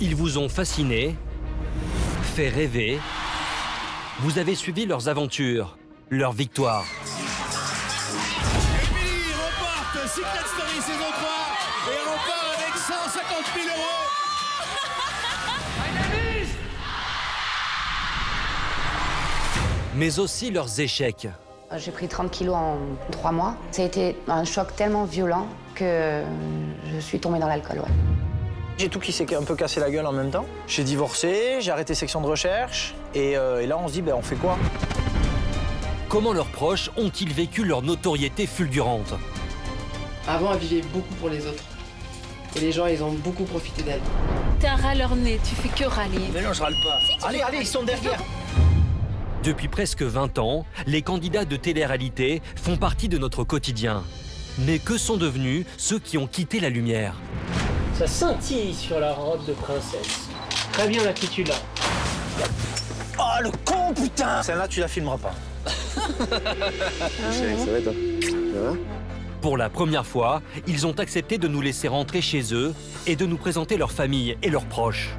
Ils vous ont fasciné, fait rêver. Vous avez suivi leurs aventures, leurs victoires. Émilie remporte Secret Story saison 3 et repart avec 150 000 €. Mais aussi leurs échecs. J'ai pris 30 kilos en 3 mois. Ça a été un choc tellement violent que je suis tombée dans l'alcool, ouais. J'ai tout qui s'est un peu cassé la gueule en même temps. J'ai divorcé, j'ai arrêté section de recherche et là on se dit, ben, on fait quoi? Comment leurs proches ont-ils vécu leur notoriété fulgurante? Avant, elle vivait beaucoup pour les autres. Et les gens, ils ont beaucoup profité d'elle. T'es un râleur-né, tu fais que râler. Mais non, je râle pas. Allez, allez, ils sont derrière. Depuis presque 20 ans, les candidats de télé-réalité font partie de notre quotidien. Mais que sont devenus ceux qui ont quitté la lumière? Ça scintille sur la robe de princesse. Très bien l'attitude là. Oh le con, putain! Celle-là, tu la filmeras pas. Ça va toi? Ça va? Pour la première fois, ils ont accepté de nous laisser rentrer chez eux et de nous présenter leur famille et leurs proches.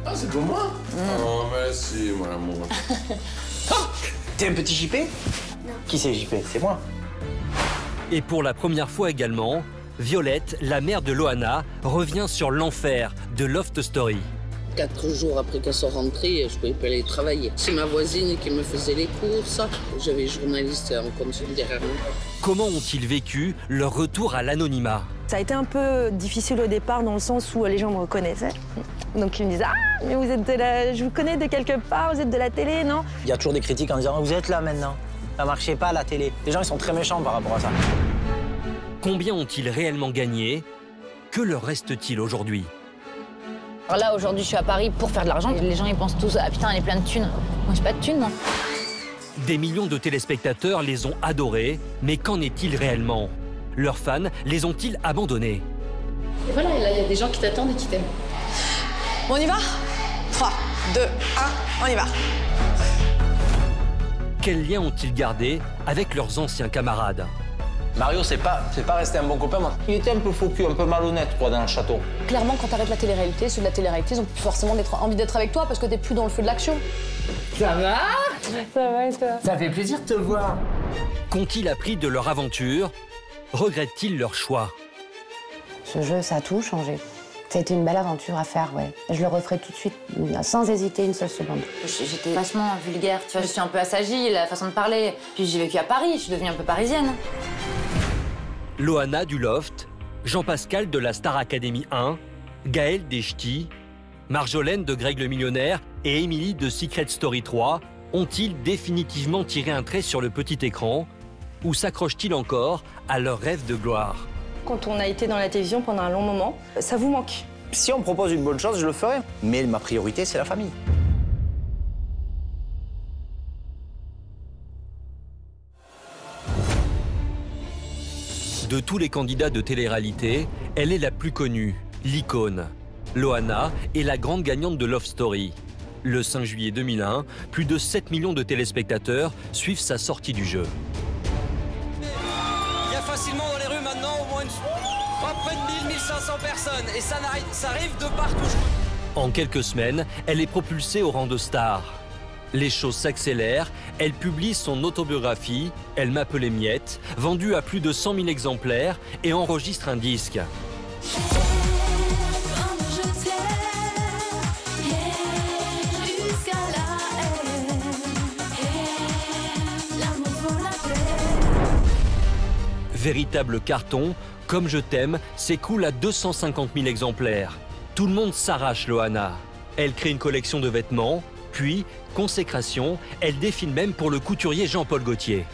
Ah, c'est pour moi? Oh, merci, mon amour. T'es un petit JP? Non. Qui c'est JP? C'est moi. Et pour la première fois également, Violette, la mère de Loana, revient sur l'enfer de Loft Story. 4 jours après qu'elles sont rentrées, je pouvais pas aller travailler. C'est ma voisine qui me faisait les courses. J'avais journaliste en continu derrière moi. Comment ont-ils vécu leur retour à l'anonymat? Ça a été un peu difficile au départ dans le sens où les gens me reconnaissaient. Donc ils me disaient « Ah, mais vous êtes de la... je vous connais de quelque part, vous êtes de la télé, non ?» Il y a toujours des critiques en disant « Vous êtes là maintenant, ça marchait pas à la télé ». Les gens, ils sont très méchants par rapport à ça. Combien ont-ils réellement gagné? Que leur reste-t-il aujourd'hui? Alors là, aujourd'hui, je suis à Paris pour faire de l'argent. Les gens, ils pensent tous, ah putain, elle est pleine de thunes. Moi, j'ai pas de thunes, moi. Des millions de téléspectateurs les ont adorés, mais qu'en est-il réellement? Leurs fans les ont-ils abandonnés? Et voilà, et là, il y a des gens qui t'attendent et qui t'aiment. Bon, on y va? 3, 2, 1, on y va. Quels liens ont-ils gardé avec leurs anciens camarades? Mario, c'est pas resté un bon copain, moi. Il était un peu faux cul, un peu malhonnête, quoi, dans le château. Clairement, quand t'arrêtes la télé-réalité, ceux de la télé-réalité, ils ont plus forcément envie d'être avec toi parce que t'es plus dans le feu de l'action. Ça va? Ça va et toi? Ça fait plaisir de te voir. Qu'ont-ils appris de leur aventure? Regrettent-ils leur choix? Ce jeu, ça a tout changé. Ça a été une belle aventure à faire, ouais. Je le referai tout de suite, sans hésiter une seule seconde. J'étais vachement vulgaire, tu vois, je suis un peu assagie, la façon de parler. Puis j'ai vécu à Paris, je suis devenue un peu parisienne. Loana du Loft, Jean-Pascal de la Star Academy 1, Gaël des Ch'tis, Marjolaine de Greg le Millionnaire et Émilie de Secret Story 3 ont-ils définitivement tiré un trait sur le petit écran ou s'accrochent-ils encore à leur rêve de gloire? Quand on a été dans la télévision pendant un long moment, ça vous manque? Si on me propose une bonne chose, je le ferai. Mais ma priorité, c'est la famille. De tous les candidats de télé-réalité, elle est la plus connue, l'icône. Loana est la grande gagnante de Love Story. Le 5 juillet 2001, plus de 7 millions de téléspectateurs suivent sa sortie du jeu. Il y a facilement dans les rues maintenant au moins pas près de 1000-1500 personnes et ça arrive de partout. En quelques semaines, elle est propulsée au rang de star. Les choses s'accélèrent, elle publie son autobiographie « Elle m'appelait Miette », vendue à plus de 100 000 exemplaires et enregistre un disque. Véritable carton, Comme je t'aime s'écoule à 250 000 exemplaires. Tout le monde s'arrache Loana. Elle crée une collection de vêtements, puis, consécration, elle défile même pour le couturier Jean-Paul Gaultier.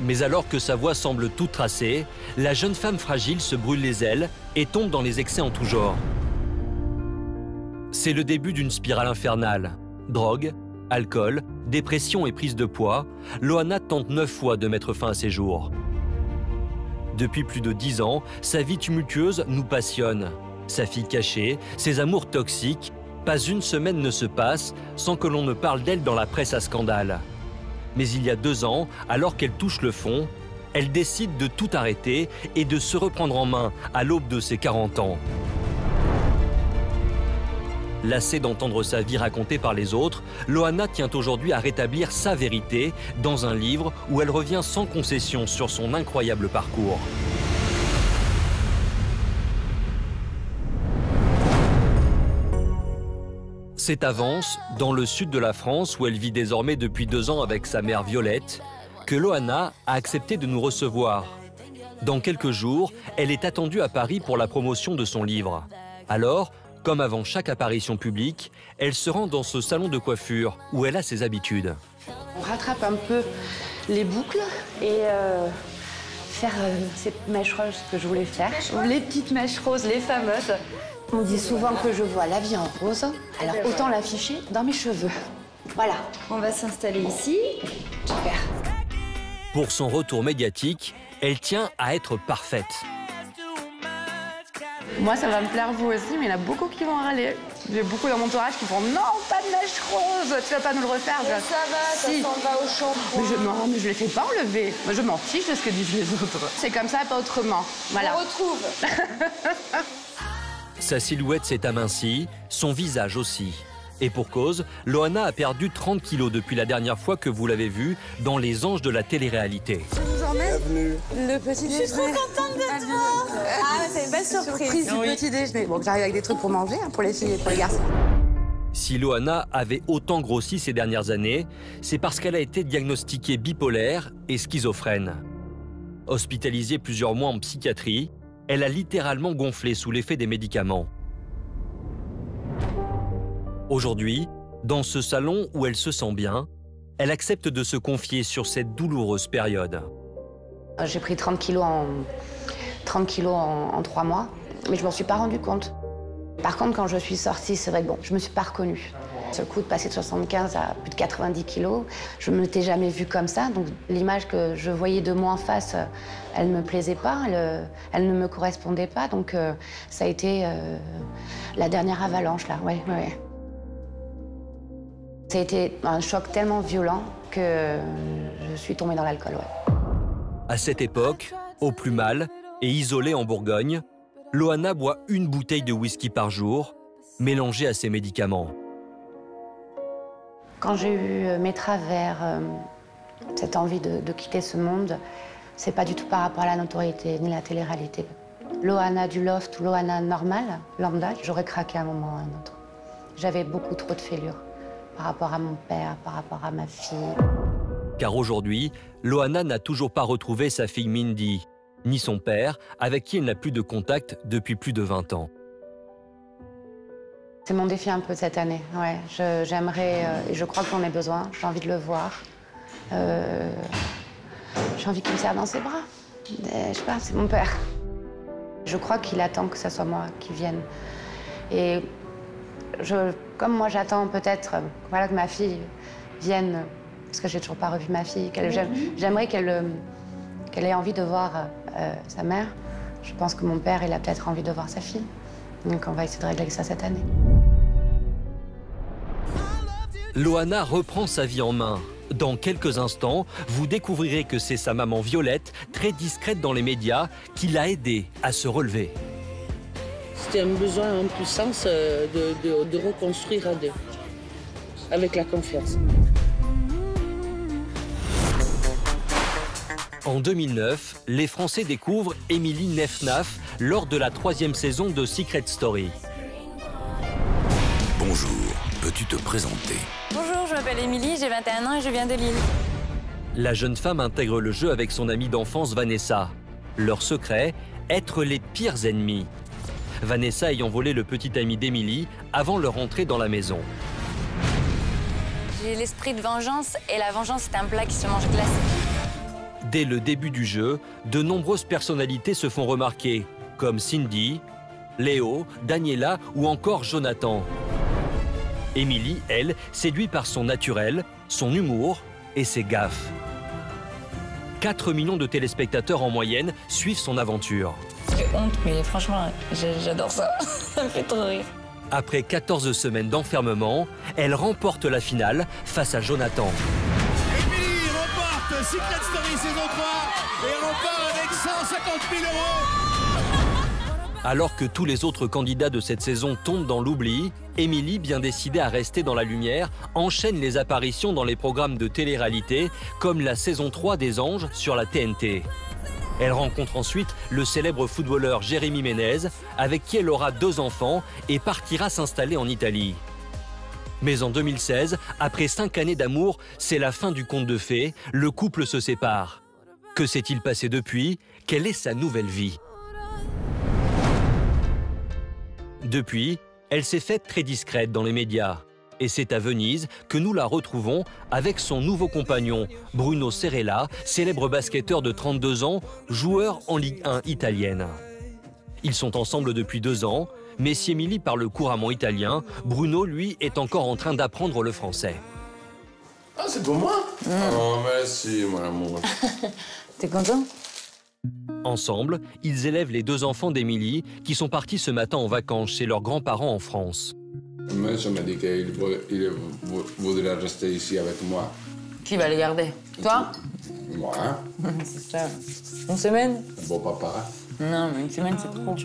Mais alors que sa voie semble toute tracée, la jeune femme fragile se brûle les ailes et tombe dans les excès en tout genre. C'est le début d'une spirale infernale. Drogue, alcool, dépression et prise de poids, Loana tente 9 fois de mettre fin à ses jours. Depuis plus de 10 ans, sa vie tumultueuse nous passionne. Sa fille cachée, ses amours toxiques, pas une semaine ne se passe sans que l'on ne parle d'elle dans la presse à scandale. Mais il y a 2 ans, alors qu'elle touche le fond, elle décide de tout arrêter et de se reprendre en main à l'aube de ses 40 ans. Lassée d'entendre sa vie racontée par les autres, Loana tient aujourd'hui à rétablir sa vérité dans un livre où elle revient sans concession sur son incroyable parcours. C'est à Vence, dans le sud de la France, où elle vit désormais depuis 2 ans avec sa mère Violette, que Loana a accepté de nous recevoir. Dans quelques jours, elle est attendue à Paris pour la promotion de son livre. Alors, comme avant chaque apparition publique, elle se rend dans ce salon de coiffure où elle a ses habitudes. On rattrape un peu les boucles et faire ces mèches roses que je voulais faire. Les petites mèches roses, les fameuses. On dit souvent que je vois la vie en rose, alors autant l'afficher dans mes cheveux. Voilà. On va s'installer ici. Super. Pour son retour médiatique, elle tient à être parfaite. Moi, ça va me plaire, vous aussi, mais il y en a beaucoup qui vont râler. J'ai beaucoup dans mon entourage qui font « Non, pas de mèche rose, tu vas pas nous le refaire ?» Ça va, si. ça s'en va au shampoing. Non, mais je les fais pas enlever. Moi, je m'en fiche de ce que disent les autres. C'est comme ça, pas autrement. Voilà. On retrouve. Sa silhouette s'est amincie, son visage aussi. Et pour cause, Loana a perdu 30 kilos depuis la dernière fois que vous l'avez vue dans Les Anges de la télé-réalité. Je vous emmène. Bienvenue. Le petit déjeuner. Je suis trop contente de te voir. Ah, c'est une belle surprise. Du petit déjeuner. Bon, j'arrive avec des trucs pour manger, hein, pour les filles et pour les garçons. Si Loana avait autant grossi ces dernières années, c'est parce qu'elle a été diagnostiquée bipolaire et schizophrène. Hospitalisée plusieurs mois en psychiatrie, elle a littéralement gonflé sous l'effet des médicaments. Aujourd'hui, dans ce salon où elle se sent bien, elle accepte de se confier sur cette douloureuse période. J'ai pris 30 kilos en 3 mois, mais je m'en suis pas rendu compte. Par contre, quand je suis sortie, c'est vrai que bon, je me suis pas reconnue. Ce coup de passer de 75 à plus de 90 kilos, je ne m'étais jamais vue comme ça. Donc l'image que je voyais de moi en face, elle ne me plaisait pas, elle ne me correspondait pas. Donc ça a été la dernière avalanche, là, ouais. Ça a été un choc tellement violent que je suis tombée dans l'alcool, ouais. À cette époque, au plus mal et isolée en Bourgogne, Loana boit 1 bouteille de whisky par jour, mélangée à ses médicaments. Quand j'ai eu mes travers, cette envie de quitter ce monde, c'est pas du tout par rapport à la notoriété ni la télé-réalité. Loana du loft ou Loana normale, lambda, j'aurais craqué à un moment ou à un autre. J'avais beaucoup trop de fêlures par rapport à mon père, par rapport à ma fille. Car aujourd'hui, Loana n'a toujours pas retrouvé sa fille Mindy, ni son père, avec qui elle n'a plus de contact depuis plus de 20 ans. C'est mon défi un peu cette année, ouais. J'aimerais, et je crois que j'en ai besoin, j'ai envie de le voir. J'ai envie qu'il me serre dans ses bras. Je sais pas, c'est mon père. Je crois qu'il attend que ce soit moi qui vienne. Et comme moi j'attends peut-être voilà, que ma fille vienne, parce que j'ai toujours pas revu ma fille, j'aimerais qu'elle ait envie de voir sa mère. Je pense que mon père, il a peut-être envie de voir sa fille. Donc on va essayer de régler ça cette année. Loana reprend sa vie en main. Dans quelques instants, vous découvrirez que c'est sa maman Violette, très discrète dans les médias, qui l'a aidée à se relever. C'était un besoin en puissance de reconstruire à 2, avec la confiance. En 2009, les Français découvrent Émilie Nefnaf lors de la 3e saison de Secret Story. Bonjour, peux-tu te présenter? Bonjour, je m'appelle Émilie, j'ai 21 ans et je viens de Lille. La jeune femme intègre le jeu avec son amie d'enfance Vanessa. Leur secret, être les pires ennemis. Vanessa ayant volé le petit ami d'Émilie avant leur entrée dans la maison. J'ai l'esprit de vengeance et la vengeance c'est un plat qui se mange glacé. Dès le début du jeu, de nombreuses personnalités se font remarquer, comme Cindy, Léo, Daniela ou encore Jonathan. Émilie, elle, séduite par son naturel, son humour et ses gaffes. 4 millions de téléspectateurs en moyenne suivent son aventure. J'ai honte, mais franchement, j'adore ça. Ça me fait trop rire. Après 14 semaines d'enfermement, elle remporte la finale face à Jonathan. Émilie remporte Secret Story saison 3 et repart avec 150 000 €. Alors que tous les autres candidats de cette saison tombent dans l'oubli, Émilie, bien décidée à rester dans la lumière, enchaîne les apparitions dans les programmes de télé-réalité comme la saison 3 des Anges sur la TNT. Elle rencontre ensuite le célèbre footballeur Jérémy Ménez, avec qui elle aura 2 enfants et partira s'installer en Italie. Mais en 2016, après 5 années d'amour, c'est la fin du conte de fées, le couple se sépare. Que s'est-il passé depuis? Quelle est sa nouvelle vie? Depuis, elle s'est faite très discrète dans les médias. Et c'est à Venise que nous la retrouvons avec son nouveau compagnon, Bruno Serrella, célèbre basketteur de 32 ans, joueur en Ligue 1 italienne. Ils sont ensemble depuis 2 ans, mais si Émilie parle couramment italien, Bruno, lui, est encore en train d'apprendre le français. Ah, c'est pour moi? Oh, merci, mon amour. T'es content? Ensemble, ils élèvent les 2 enfants d'Émilie qui sont partis ce matin en vacances chez leurs grands-parents en France. Mais ça m'a dit qu'il voudrait rester ici avec moi. Qui va les garder? Toi? Moi. C'est ça. Une semaine? Bon papa. Non, mais une semaine, c'est trop.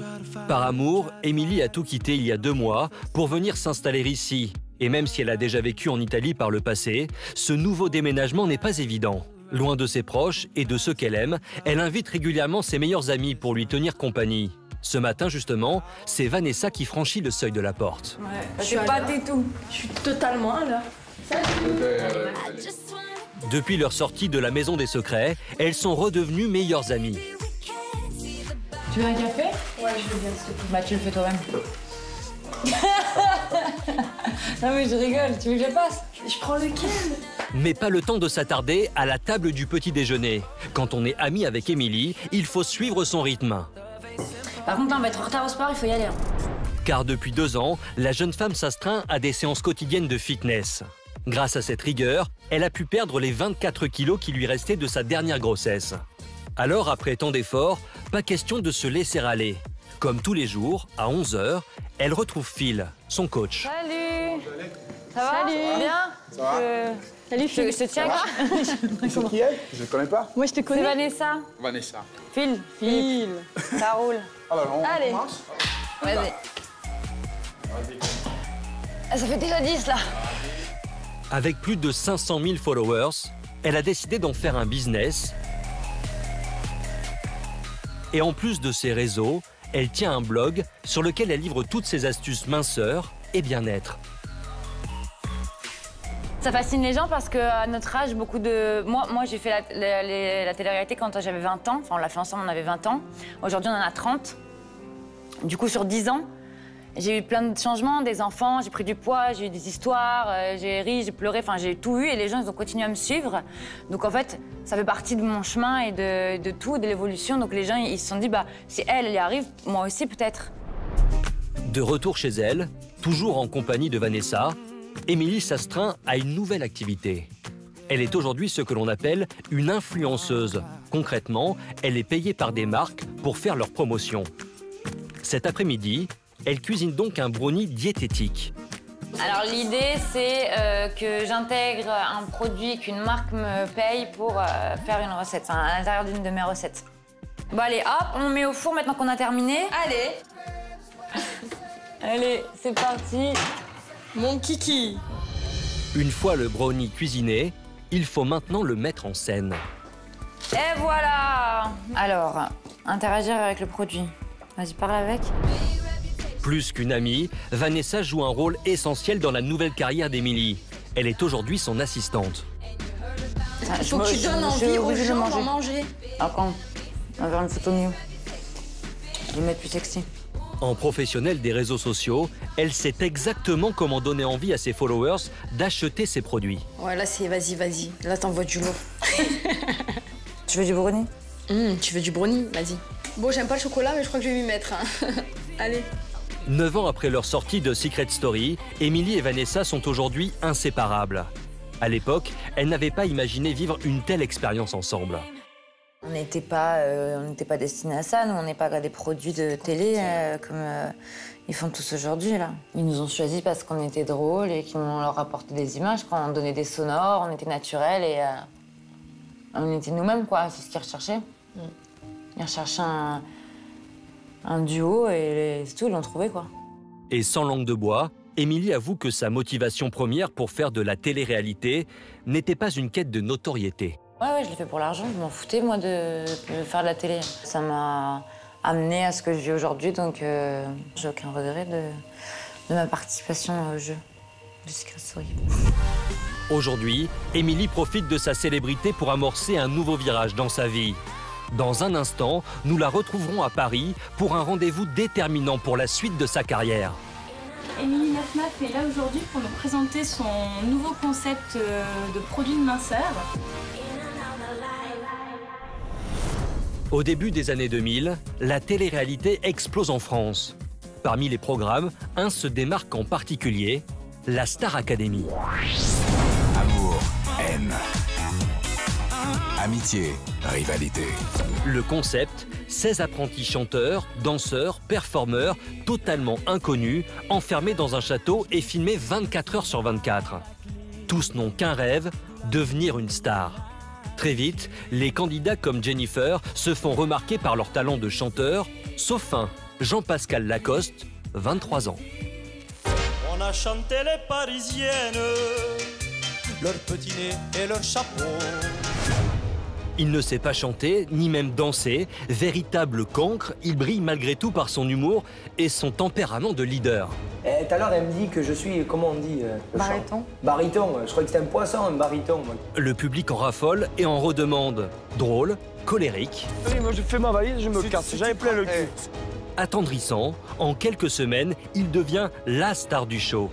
Par amour, Émilie a tout quitté il y a 2 mois pour venir s'installer ici. Et même si elle a déjà vécu en Italie par le passé, ce nouveau déménagement n'est pas évident. Loin de ses proches et de ceux qu'elle aime, elle invite régulièrement ses meilleurs amis pour lui tenir compagnie. Ce matin, justement, c'est Vanessa qui franchit le seuil de la porte. Ouais, je suis pâte et tout. Je suis totalement là. Depuis leur sortie de la Maison des Secrets, elles sont redevenues meilleures amies. Tu veux un café? Ouais, je veux bien, s'il te plaît. Bah, tu le fais toi-même. Non mais je rigole, tu veux que je passe? Je prends lequel? Mais pas le temps de s'attarder à la table du petit déjeuner. Quand on est ami avec Émilie, il faut suivre son rythme. Par contre, on va être en retard au sport, il faut y aller. Car depuis 2 ans, la jeune femme s'astreint à des séances quotidiennes de fitness. Grâce à cette rigueur, elle a pu perdre les 24 kilos qui lui restaient de sa dernière grossesse. Alors, après tant d'efforts, pas question de se laisser aller. Comme tous les jours, à 11 h, elle retrouve Phil, son coach. Salut! Ça va? Salut! Bien? Ça va? Salut Phil. Je te check. C'est qui elle? Je ne connais pas. Moi je te connais. C'est Vanessa. Vanessa. Phil. Phil. Ça roule. Alors, Allez. commence. Vas-y. Ah, ça fait déjà 10 là. Avec plus de 500 000 followers, elle a décidé d'en faire un business. Et en plus de ses réseaux, elle tient un blog sur lequel elle livre toutes ses astuces minceur et bien-être. Ça fascine les gens parce qu'à notre âge, beaucoup de... Moi j'ai fait la télé-réalité quand j'avais 20 ans. Enfin, on l'a fait ensemble, on avait 20 ans. Aujourd'hui, on en a 30. Du coup, sur 10 ans, j'ai eu plein de changements, des enfants, j'ai pris du poids, j'ai eu des histoires, j'ai ri, j'ai pleuré, enfin, j'ai tout eu et les gens, ils ont continué à me suivre. Donc, en fait, ça fait partie de mon chemin et de tout, de l'évolution. Donc, les gens, ils se sont dit, bah, si elle y arrive, moi aussi, peut-être. De retour chez elle, toujours en compagnie de Vanessa, Émilie s'astreint à une nouvelle activité. Elle est aujourd'hui ce que l'on appelle une influenceuse. Concrètement, elle est payée par des marques pour faire leur promotion. Cet après-midi, elle cuisine donc un brownie diététique. Alors l'idée, c'est que j'intègre un produit qu'une marque me paye pour faire une recette, enfin, à l'intérieur d'une de mes recettes. Bon allez, hop, on met au four maintenant qu'on a terminé. Allez. Allez, c'est parti. Mon kiki. Une fois le brownie cuisiné, il faut maintenant le mettre en scène. Et voilà. Alors, interagir avec le produit. Vas-y, parle avec. Plus qu'une amie, Vanessa joue un rôle essentiel dans la nouvelle carrière d'Émilie. Elle est aujourd'hui son assistante. Il faut que tu donnes envie aux gens d'en manger. Alors quand on va faire une photo mieux. Je vais mettre plus sexy. En professionnelle des réseaux sociaux, elle sait exactement comment donner envie à ses followers d'acheter ses produits. Ouais, là c'est vas-y. Là t'envoies du lourd. Tu veux du brownie? Tu veux du brownie? Vas-y. Bon, j'aime pas le chocolat, mais je crois que je vais m'y mettre. Hein. Allez. 9 ans après leur sortie de Secret Story, Émilie et Vanessa sont aujourd'hui inséparables. À l'époque, elles n'avaient pas imaginé vivre une telle expérience ensemble. On n'était pas destinés à ça. Nous, on n'est pas des produits de télé comme ils font tous aujourd'hui, là. Ils nous ont choisis parce qu'on était drôles et qu'on leur apportait des images. Quand on donnait des sonores, on était naturels et on était nous-mêmes, quoi. C'est ce qu'ils recherchaient. Ils recherchaient un duo et c'est tout, ils l'ont trouvé quoi. Et sans langue de bois, Émilie avoue que sa motivation première pour faire de la télé-réalité n'était pas une quête de notoriété. Ouais, je l'ai fait pour l'argent, je m'en foutais moi de faire de la télé. Ça m'a amené à ce que je vis aujourd'hui, donc j'ai aucun regret de ma participation au jeu de Secret Story. Aujourd'hui, Émilie profite de sa célébrité pour amorcer un nouveau virage dans sa vie. Dans un instant, nous la retrouverons à Paris pour un rendez-vous déterminant pour la suite de sa carrière. Émilie Nafnaf est là aujourd'hui pour nous présenter son nouveau concept de produit de minceur. Au début des années 2000, la télé-réalité explose en France. Parmi les programmes, un se démarque en particulier, la Star Academy. Amour, haine, amitié, rivalité. Le concept, 16 apprentis chanteurs, danseurs, performeurs, totalement inconnus, enfermés dans un château et filmés 24 heures sur 24. Tous n'ont qu'un rêve, devenir une star. Très vite, les candidats comme Jennifer se font remarquer par leur talent de chanteur, sauf un, Jean-Pascal Lacoste, 23 ans. On a chanté les Parisiennes, leur petit nez et leur chapeau. Il ne sait pas chanter, ni même danser. Véritable cancre, il brille malgré tout par son humour et son tempérament de leader. Tout à l'heure, elle me dit que je suis, comment on dit Baryton. Baryton, je croyais que c'était un poisson, un baryton. Le public en raffole et en redemande. Drôle, colérique. Oui, moi je fais ma valise, je me casse, j'avais plein le cul. Attendrissant, en quelques semaines, il devient la star du show.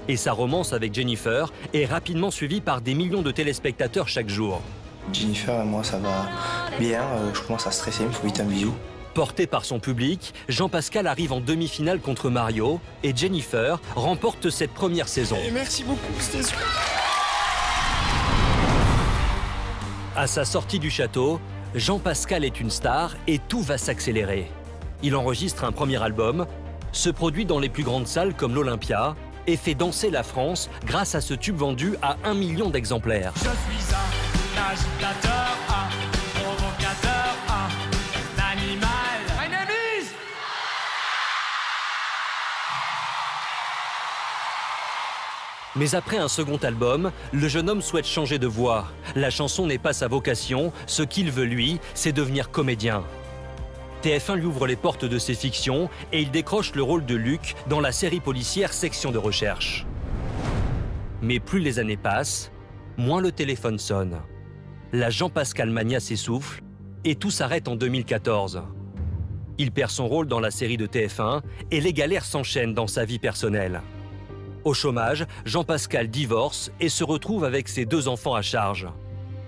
Et sa romance avec Jennifer est rapidement suivie par des millions de téléspectateurs chaque jour. Jennifer et moi, ça va bien. Je commence à stresser, il me faut vite un bisou. Porté par son public, Jean-Pascal arrive en demi-finale contre Mario et Jennifer remporte cette première saison. Et merci beaucoup, c'était super. À sa sortie du château, Jean-Pascal est une star et tout va s'accélérer. Il enregistre un premier album, se produit dans les plus grandes salles comme l'Olympia et fait danser la France grâce à ce tube vendu à 1 million d'exemplaires. Je suis un agitateur, un provocateur, un animal. My name is... Mais après un second album, le jeune homme souhaite changer de voie. La chanson n'est pas sa vocation, ce qu'il veut lui, c'est devenir comédien. TF1 lui ouvre les portes de ses fictions et il décroche le rôle de Luc dans la série policière Section de recherche. Mais plus les années passent, moins le téléphone sonne. La Jean-Pascal Mania s'essouffle et tout s'arrête en 2014. Il perd son rôle dans la série de TF1 et les galères s'enchaînent dans sa vie personnelle. Au chômage, Jean-Pascal divorce et se retrouve avec ses 2 enfants à charge.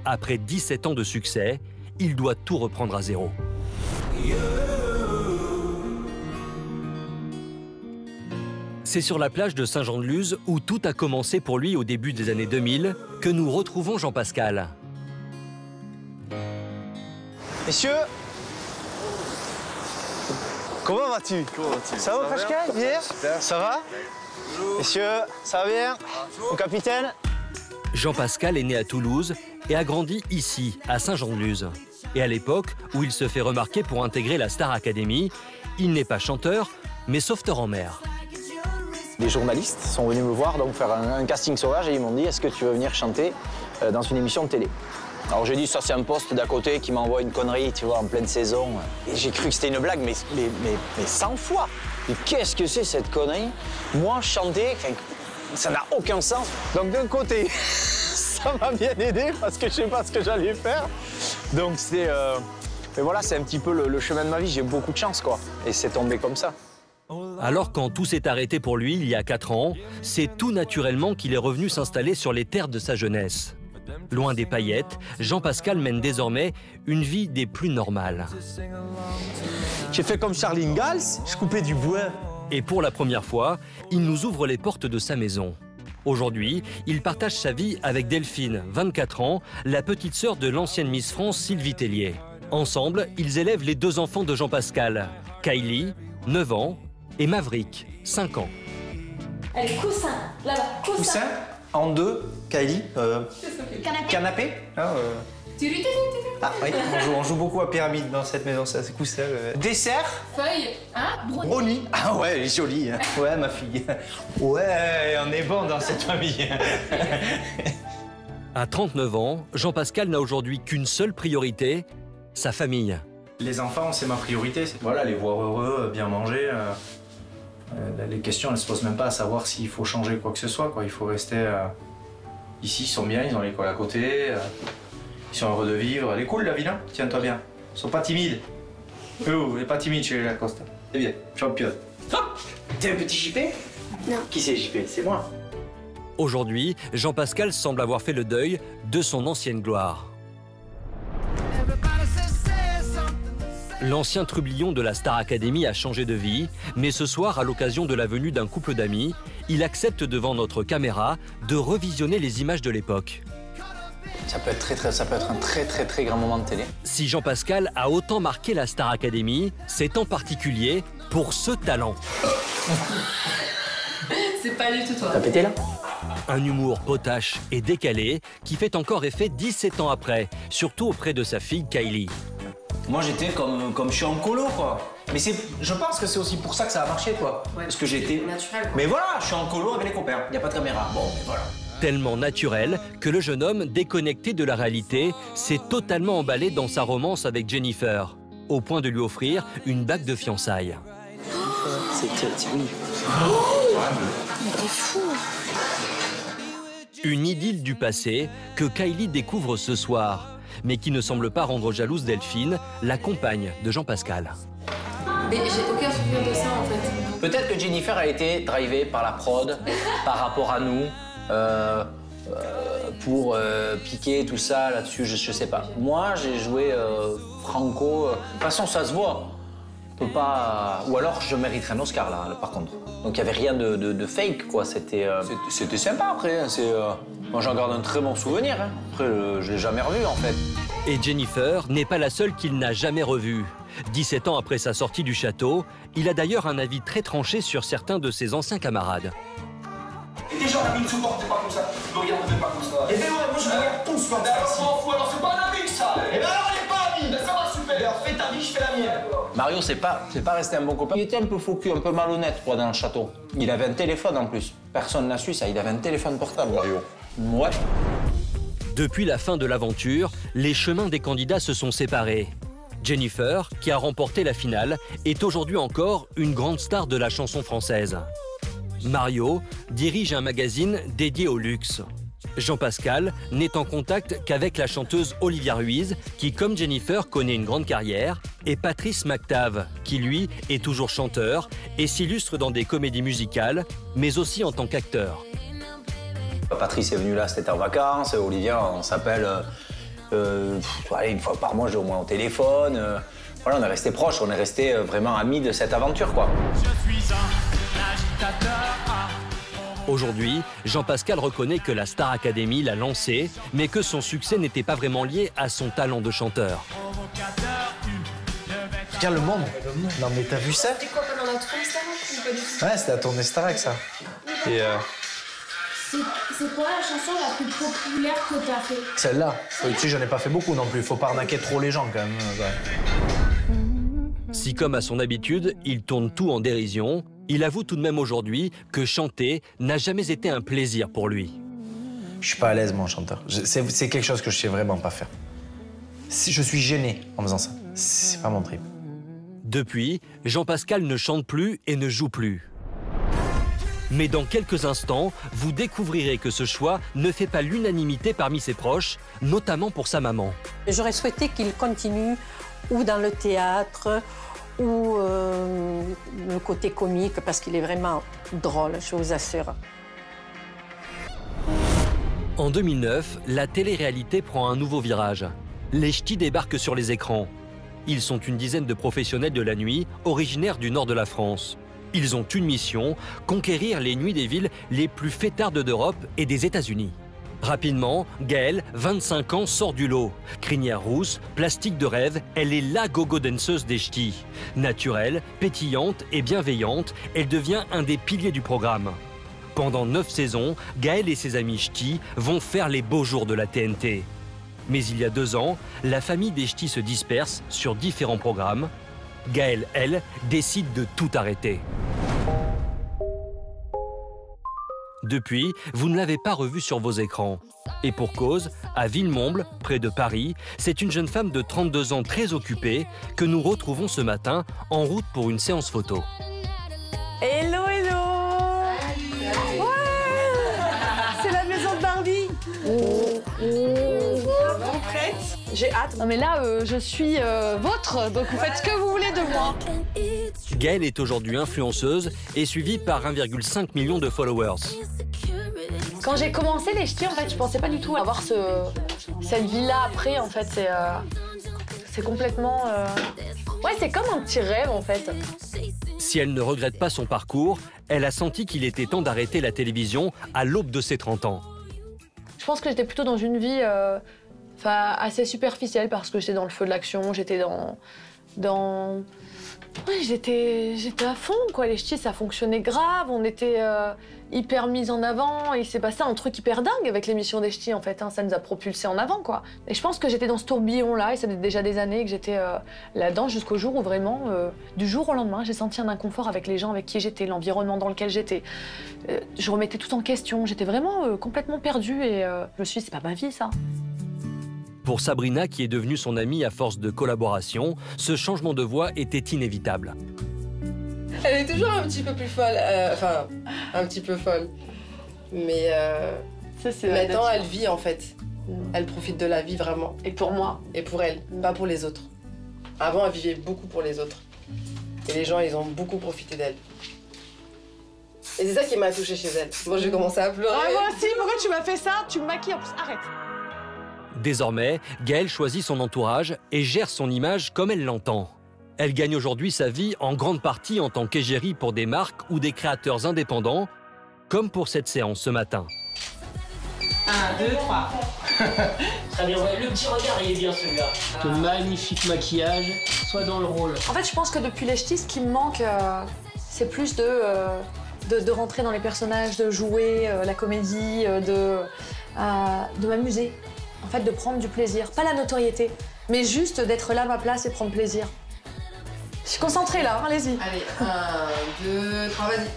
Après 17 ans de succès, il doit tout reprendre à zéro. C'est sur la plage de Saint-Jean-de-Luz, où tout a commencé pour lui au début des années 2000, que nous retrouvons Jean-Pascal. Messieurs, comment vas-tu? Ça va, Pascal? Bien? Ça va? Messieurs, ça va bien? Mon capitaine? Jean-Pascal est né à Toulouse et a grandi ici, à Saint-Jean-de-Luz. Et à l'époque où il se fait remarquer pour intégrer la Star Academy, il n'est pas chanteur, mais sauveteur en mer. Des journalistes sont venus me voir donc faire un casting sauvage et ils m'ont dit « Est-ce que tu veux venir chanter dans une émission de télé ?» Alors j'ai dit « Ça c'est un poste d'à côté qui m'envoie une connerie, tu vois, en pleine saison. » Et j'ai cru que c'était une blague, mais 100 fois. Mais qu'est-ce que c'est cette connerie? Moi, chanter, ça n'a aucun sens. Donc d'un côté, ça m'a bien aidé parce que je sais pas ce que j'allais faire. Donc c'est... Mais voilà, c'est un petit peu le chemin de ma vie. J'ai beaucoup de chance, quoi. Et c'est tombé comme ça. Alors quand tout s'est arrêté pour lui il y a 4 ans, c'est tout naturellement qu'il est revenu s'installer sur les terres de sa jeunesse. Loin des paillettes, Jean-Pascal mène désormais une vie des plus normales. J'ai fait comme Charlie Ingalls, je coupais du bois. Et pour la première fois, il nous ouvre les portes de sa maison. Aujourd'hui, il partage sa vie avec Delphine, 24 ans, la petite sœur de l'ancienne Miss France Sylvie Tellier. Ensemble, ils élèvent les 2 enfants de Jean-Pascal, Kylie, 9 ans, et Maverick, 5 ans. Allez, coussin, là-bas, coussin. En 2, Kylie. Canapé. Canapé. Ah oui, on joue beaucoup à pyramide dans cette maison, c'est cool ça. Dessert. Feuille, hein, brownie. Ah ouais, elle est jolie. Hein. Ouais, ma fille. Ouais, on est bon dans cette famille. À 39 ans, Jean-Pascal n'a aujourd'hui qu'une seule priorité, sa famille. Les enfants, c'est ma priorité. Voilà, les voir heureux, bien manger. Les questions, elles ne se posent même pas à savoir s'il faut changer quoi que ce soit. Quoi. Il faut rester ici, ils sont bien, ils ont l'école à côté. Ils sont heureux de vivre. Elle est cool la ville, hein. Tiens-toi bien. Ils sont pas timides. Oh, elle est pas timide chez Lacoste. C'est bien, championne. T'es un petit JP? Non. Qui c'est JP? C'est moi. Aujourd'hui, Jean-Pascal semble avoir fait le deuil de son ancienne gloire. L'ancien trublion de la Star Academy a changé de vie, mais ce soir, à l'occasion de la venue d'un couple d'amis, il accepte devant notre caméra de revisionner les images de l'époque. Ça peut être un très grand moment de télé. Si Jean-Pascal a autant marqué la Star Academy, c'est en particulier pour ce talent. C'est pas du tout toi. T'as pété là? Un humour potache et décalé qui fait encore effet 17 ans après, surtout auprès de sa fille Kylie. Moi j'étais comme je suis en colo quoi. Mais je pense que c'est aussi pour ça que ça a marché quoi. Ouais, parce que j'étais naturel. Mais voilà, je suis en colo avec les copains, il n'y a pas de caméra. Bon, mais voilà. Tellement naturel que le jeune homme, déconnecté de la réalité, s'est totalement emballé dans sa romance avec Jennifer, au point de lui offrir une bague de fiançailles. Oui. Mais t'es fou. Une idylle du passé que Kylie découvre ce soir, mais qui ne semble pas rendre jalouse Delphine, la compagne de Jean-Pascal. Mais j'ai aucun souvenir de ça en fait. Peut-être que Jennifer a été drivée par la prod, par rapport à nous, pour piquer tout ça là-dessus, je sais pas. Moi, j'ai joué Franco. De toute façon, ça se voit. On peut pas. Ou alors, je mériterais un Oscar là, par contre. Donc, il n'y avait rien de fake, quoi. C'était sympa après. Hein. Moi, j'en garde un très bon souvenir. Hein. Après, je l'ai jamais revu en fait. Et Jennifer n'est pas la seule qu'il n'a jamais revue. 17 ans après sa sortie du château, il a d'ailleurs un avis très tranché sur certains de ses anciens camarades. Et déjà, l'ami ne se porte pas comme ça. Ne regardez pas comme ça. Et bien, moi, je regarde tous comme ça. Alors, m'en fous, alors c'est pas un ami, ça. Et bien, alors, il est pas ami. Ben, ça va, super. Alors, fais ta vie, je fais la mienne. Mario, c'est pas resté un bon copain. Il était un peu faux cul, un peu malhonnête, quoi, dans le château. Il avait un téléphone en plus. Personne n'a su ça. Il avait un téléphone portable, Mario. Ouais. Depuis la fin de l'aventure, les chemins des candidats se sont séparés. Jennifer, qui a remporté la finale, est aujourd'hui encore une grande star de la chanson française. Mario dirige un magazine dédié au luxe. Jean-Pascal n'est en contact qu'avec la chanteuse Olivia Ruiz, qui, comme Jennifer, connaît une grande carrière, et Patrice McTav, qui, lui, est toujours chanteur et s'illustre dans des comédies musicales, mais aussi en tant qu'acteur. Patrice est venu là, c'était en vacances. Olivia, on s'appelle une fois par mois, j'ai au moins au téléphone. Voilà, on est restés proches, on est restés vraiment amis de cette aventure, quoi. Je suis un agitateur. Aujourd'hui, Jean-Pascal reconnaît que la Star Academy l'a lancé, mais que son succès n'était pas vraiment lié à son talent de chanteur. Regarde le monde. Non mais t'as vu ça? C'était quoi pendant la tournée Starac ou pas du tout? Ouais, c'était la tournée Starac, ça. Et c'est quoi la chanson la plus populaire que t'as fait? Celle-là. Tu sais, j'en ai pas fait beaucoup non plus. Faut pas arnaquer trop les gens, quand même. Si, comme à son habitude, il tourne tout en dérision, il avoue tout de même aujourd'hui que chanter n'a jamais été un plaisir pour lui. Je suis pas à l'aise, moi, en chanteur. C'est quelque chose que je sais vraiment pas faire. Je suis gêné en faisant ça. C'est pas mon trip. Depuis, Jean-Pascal ne chante plus et ne joue plus. Mais dans quelques instants, vous découvrirez que ce choix ne fait pas l'unanimité parmi ses proches, notamment pour sa maman. J'aurais souhaité qu'il continue ou dans le théâtre ou le côté comique, parce qu'il est vraiment drôle, je vous assure. En 2009, la télé-réalité prend un nouveau virage. Les ch'tis débarquent sur les écrans. Ils sont une dizaine de professionnels de la nuit, originaires du nord de la France. Ils ont une mission, conquérir les nuits des villes les plus fêtardes d'Europe et des États-Unis. Rapidement, Gaëlle, 25 ans, sort du lot. Crinière rousse, plastique de rêve, elle est la gogo danseuse des ch'tis. Naturelle, pétillante et bienveillante, elle devient un des piliers du programme. Pendant 9 saisons, Gaëlle et ses amis ch'tis vont faire les beaux jours de la TNT. Mais il y a 2 ans, la famille des ch'tis se disperse sur différents programmes. Gaëlle, elle, décide de tout arrêter. Depuis, vous ne l'avez pas revue sur vos écrans. Et pour cause, à Villemomble, près de Paris, c'est une jeune femme de 32 ans très occupée que nous retrouvons ce matin en route pour une séance photo. Hello, hello. Ouais, c'est la maison de Barbie. Prête? J'ai hâte. Non mais là, je suis vôtre, donc vous faites ce que vous voulez de moi. Gaëlle est aujourd'hui influenceuse et suivie par 1,5 million de followers. Quand j'ai commencé les ch'tis, en fait, je pensais pas du tout avoir cette vie-là après. En fait, c'est complètement. Ouais, c'est comme un petit rêve, en fait. Si elle ne regrette pas son parcours, elle a senti qu'il était temps d'arrêter la télévision à l'aube de ses 30 ans. Je pense que j'étais plutôt dans une vie assez superficielle parce que j'étais dans le feu de l'action, j'étais dans... Ouais, j'étais à fond, quoi. Les ch'tis, ça fonctionnait grave, on était hyper mis en avant. Il s'est passé un truc hyper dingue avec l'émission des ch'tis, en fait. Hein. Ça nous a propulsés en avant, quoi. Et je pense que j'étais dans ce tourbillon-là, et ça fait déjà des années que j'étais là-dedans, jusqu'au jour où vraiment, du jour au lendemain, j'ai senti un inconfort avec les gens avec qui j'étais, l'environnement dans lequel j'étais. Je remettais tout en question, j'étais vraiment complètement perdue, et je me suis dit, c'est pas ma vie, ça. Pour Sabrina, qui est devenue son amie à force de collaboration, ce changement de voix était inévitable. Elle est toujours un petit peu plus folle, enfin, un petit peu folle. Mais maintenant, elle vit en fait. Elle profite de la vie vraiment. Et pour moi. Et pour elle, pas pour les autres. Avant, elle vivait beaucoup pour les autres. Et les gens, ils ont beaucoup profité d'elle. Et c'est ça qui m'a touchée chez elle. Moi, j'ai commencé à pleurer. Ah, moi aussi, pourquoi tu m'as fait ça? Tu me maquilles en plus, arrête. Désormais, Gaëlle choisit son entourage et gère son image comme elle l'entend. Elle gagne aujourd'hui sa vie en grande partie en tant qu'égérie pour des marques ou des créateurs indépendants, comme pour cette séance ce matin. 1, 2, 3. Très bien, ouais, le petit regard, il est bien celui-là. Le magnifique maquillage, soit dans le rôle. En fait, je pense que depuis les ch'tis, ce qui me manque, c'est plus de rentrer dans les personnages, de jouer la comédie, de m'amuser. En fait, de prendre du plaisir. Pas la notoriété, mais juste d'être là à ma place et prendre plaisir. Je suis concentrée là, hein, allez-y. Allez, 1, 2, 3, vas-y.